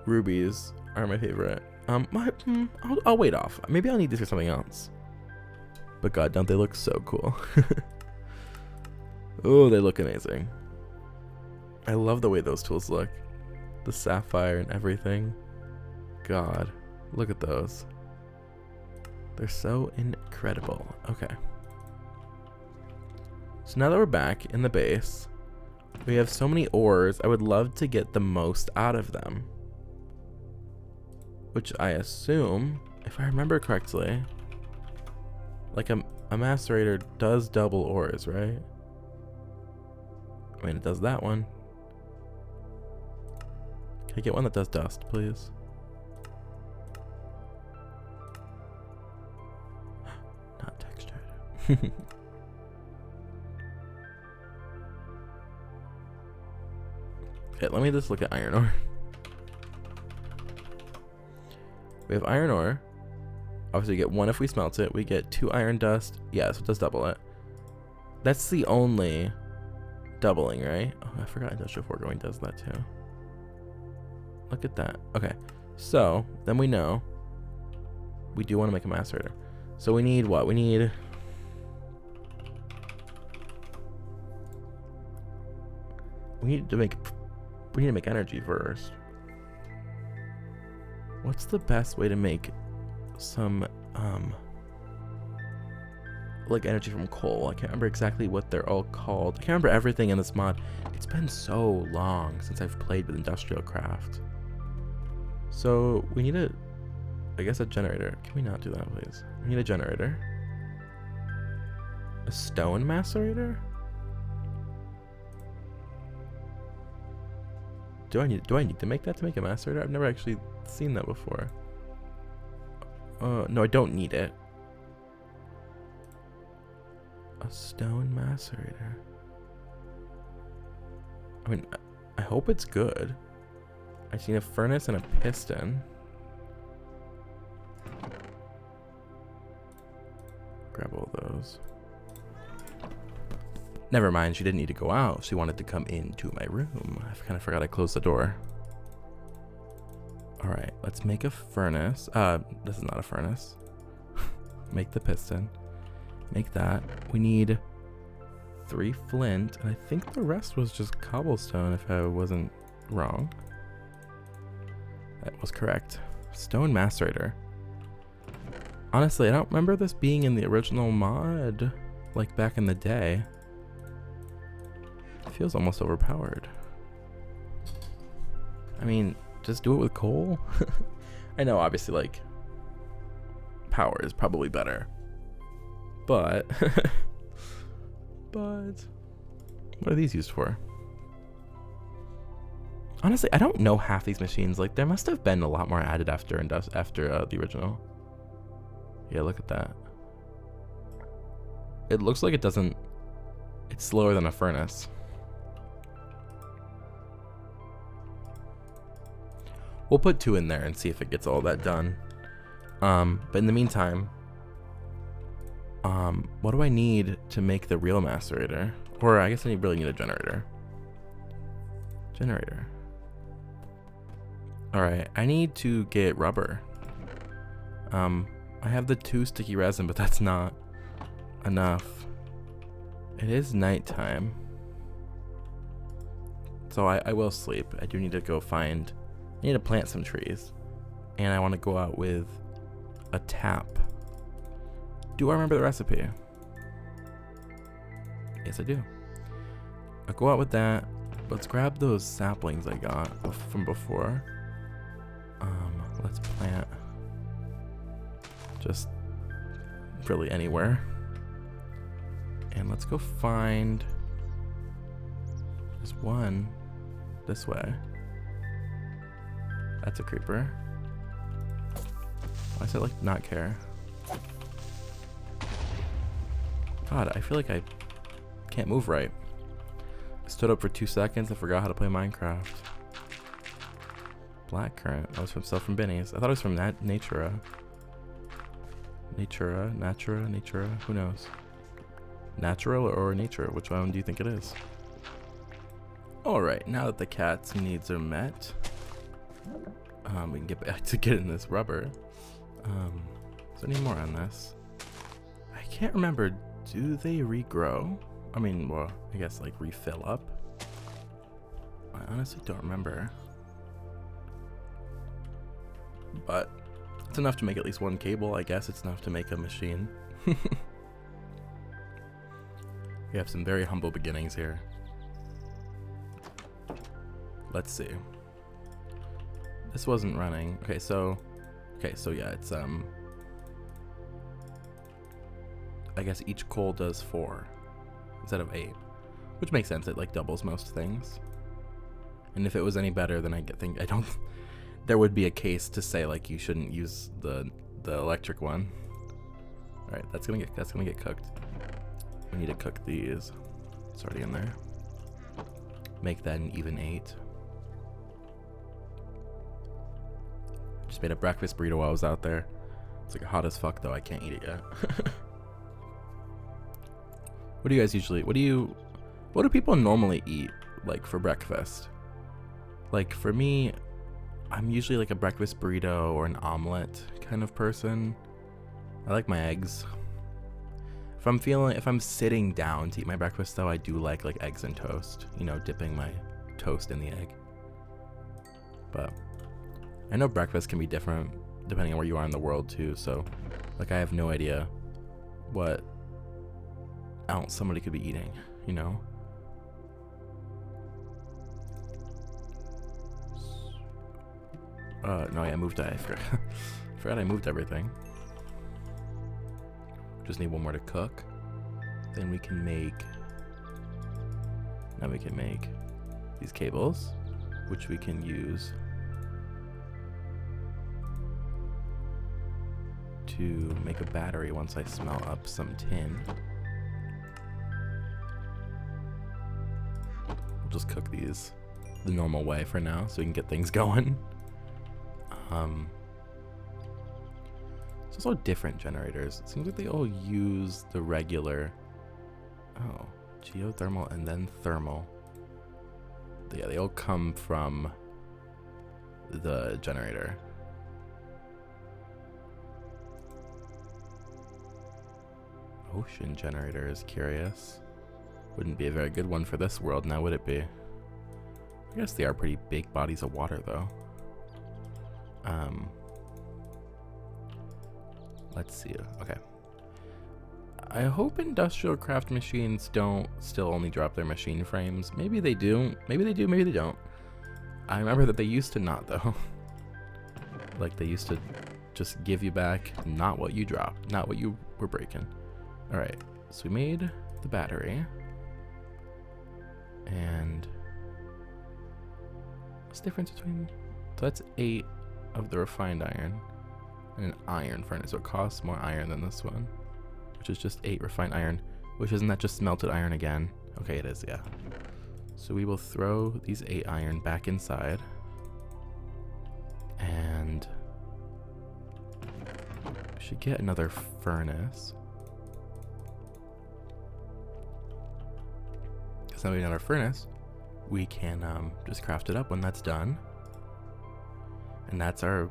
rubies are my favorite. I'll wait off. Maybe I'll need these for something else. But god, don't they look so cool? Oh, they look amazing. I love the way those tools look. The sapphire and everything. God, look at those. They're so incredible. Okay. So now that we're back in the base, we have so many ores. I would love to get the most out of them. Which I assume, if I remember correctly, Like a macerator does double ores, right? I mean, it does that one. Can I get one that does dust, please? Not textured. Okay, let me just look at iron ore. We have iron ore. Obviously, we get 1 if we smelt it. We get 2 iron dust. Yeah, so it does double it. That's the only doubling, right? Oh, I forgot industrial foregoing does that too. Look at that. Okay, so then we know we do want to make a macerator. So we need what? We need to make energy first. What's the best way to make some like energy from coal? I can't remember exactly what they're all called. I can't remember everything in this mod. It's been so long since I've played with IndustrialCraft. So we need I guess a generator. Can we not do that, please? We need a generator. A stone macerator? Do I need to make that to make a macerator? I've never actually seen that before. No, I don't need it. A stone macerator. I mean, I hope it's good. I see a furnace and a piston. Grab all those. Never mind, she didn't need to go out. She wanted to come into my room. I kind of forgot I closed the door. All right, let's make a furnace. This is not a furnace. Make the piston. Make that. We need 3 flint, and I think the rest was just cobblestone if I wasn't wrong. That was correct. Stone macerator. Honestly, I don't remember this being in the original mod, like back in the day. It feels almost overpowered. I mean, just do it with coal? I know, obviously, like, power is probably better. But, what are these used for? Honestly, I don't know half these machines. Like, there must have been a lot more added after the original. Yeah, look at that. It looks like it's slower than a furnace. We'll put 2 in there and see if it gets all that done. But in the meantime, what do I need to make the real macerator? Or I guess I really need a generator. Alright, I need to get rubber. I have the 2 sticky resin, but that's not enough. It is nighttime. So I will sleep. I do need to go I need to plant some trees. And I want to go out with a tap. Do I remember the recipe? Yes, I do. I'll go out with that. Let's grab those saplings I got from before. Let's plant just really anywhere. And let's go find, there's one this way. That's a creeper. Why does it like not care? God, I feel like I can't move right. I stood up for 2 seconds and forgot how to play Minecraft. Blackcurrant. That was from stuff from Benny's. I thought it was from Natura. Natura. Who knows? Natural or nature? Which one do you think it is? Alright, now that the cat's needs are met, we can get back to getting this rubber. Is there any more on this? I can't remember. Do they regrow? I mean, well, I guess like refill up. I honestly don't remember. But it's enough to make at least 1 cable. I guess it's enough to make a machine. We have some very humble beginnings here. Let's see. This wasn't running. Okay, so yeah, it's I guess each coal does 4 instead of 8, which makes sense. It like doubles most things. And if it was any better, then I don't. There would be a case to say like you shouldn't use the electric one. All right, that's gonna get cooked. We need to cook these. It's already in there. Make that an even 8. Just made a breakfast burrito while I was out there. It's like hot as fuck though. I can't eat it yet. What do you guys usually? What do people normally eat like for breakfast? Like for me, I'm usually like a breakfast burrito or an omelet kind of person. I like my eggs. If I'm sitting down to eat my breakfast though, I do like eggs and toast, you know, dipping my toast in the egg. But I know breakfast can be different depending on where you are in the world too, so like I have no idea what else somebody could be eating, you know? No, I moved I forgot I moved everything. Just need one more to cook. Then we can make these cables, which we can use to make a battery once I smelt up some tin. We'll just cook these the normal way for now so we can get things going. It's also different generators. It seems like they all use the regular, geothermal and then thermal. Yeah, they all come from the generator. Ocean generator is curious. Wouldn't be a very good one for this world now, would it be? I guess they are pretty big bodies of water though. Let's see. Okay. I hope IndustrialCraft machines don't still only drop their machine frames. Maybe they do. Maybe they do. Maybe they don't. I remember that they used to not though. Like they used to just give you back not what you dropped, not what you were breaking. All right. So we made the battery. And what's the difference between? So that's 8 of the refined iron and an iron furnace. So it costs more iron than this one, which is just 8 refined iron, which isn't that just smelted iron again? Okay, it is, yeah. So we will throw these 8 iron back inside, and we should get another furnace. Because now we have another furnace, we can just craft it up when that's done. And that's our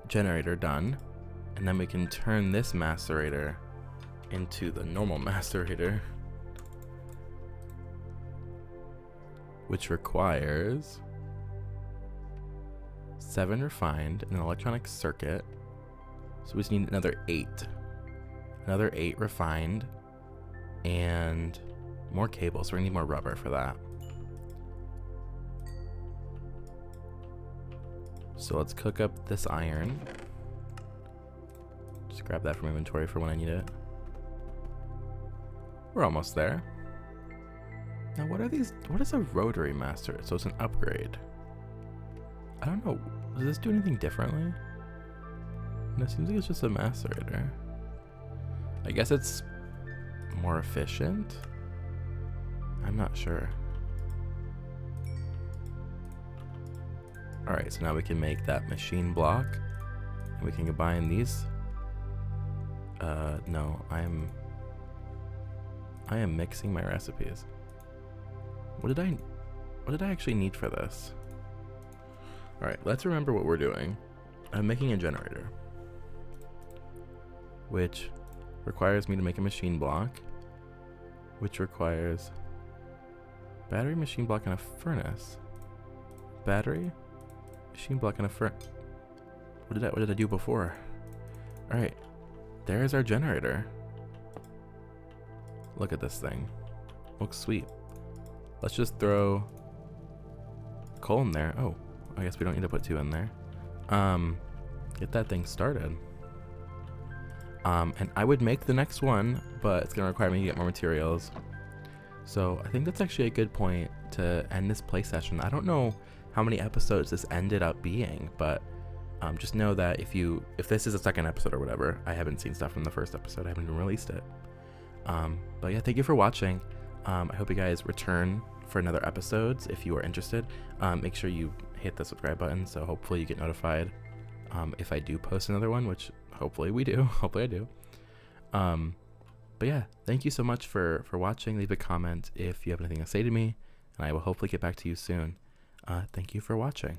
generator done. And then we can turn this macerator into the normal macerator, which requires 7 refined and an electronic circuit. So we just need another 8. Another 8 refined and more cables. So we need more rubber for that. So let's cook up this iron. Just grab that from inventory for when I need it. We're almost there. Now what are these? What is a rotary master? So it's an upgrade. I don't know. Does this do anything differently? No, it seems like it's just a macerator. I guess it's more efficient. I'm not sure. Alright, so now we can make that machine block. And we can combine these. No, I am mixing my recipes. What did I actually need for this? Alright, let's remember what we're doing. I'm making a generator, which requires me to make a machine block, which requires battery, machine block, and a furnace. Battery, machine block, and a furnace. What did I do before? All right, there's our generator. Look at this thing. Looks sweet. Let's just throw coal in there. Oh, I guess we don't need to put 2 in there. Get that thing started. And I would make the next one, but it's going to require me to get more materials. So I think that's actually a good point to end this play session. I don't know how many episodes this ended up being, but just know that if this is a second episode or whatever, I haven't seen stuff from the first episode. I haven't even released it. But yeah, thank you for watching. I hope you guys return for another episodes if you are interested. Make sure you hit the subscribe button, so hopefully you get notified if I do post another one, which hopefully we do. Hopefully I do. But yeah, thank you so much for watching. Leave a comment if you have anything to say to me, and I will hopefully get back to you soon. Thank you for watching.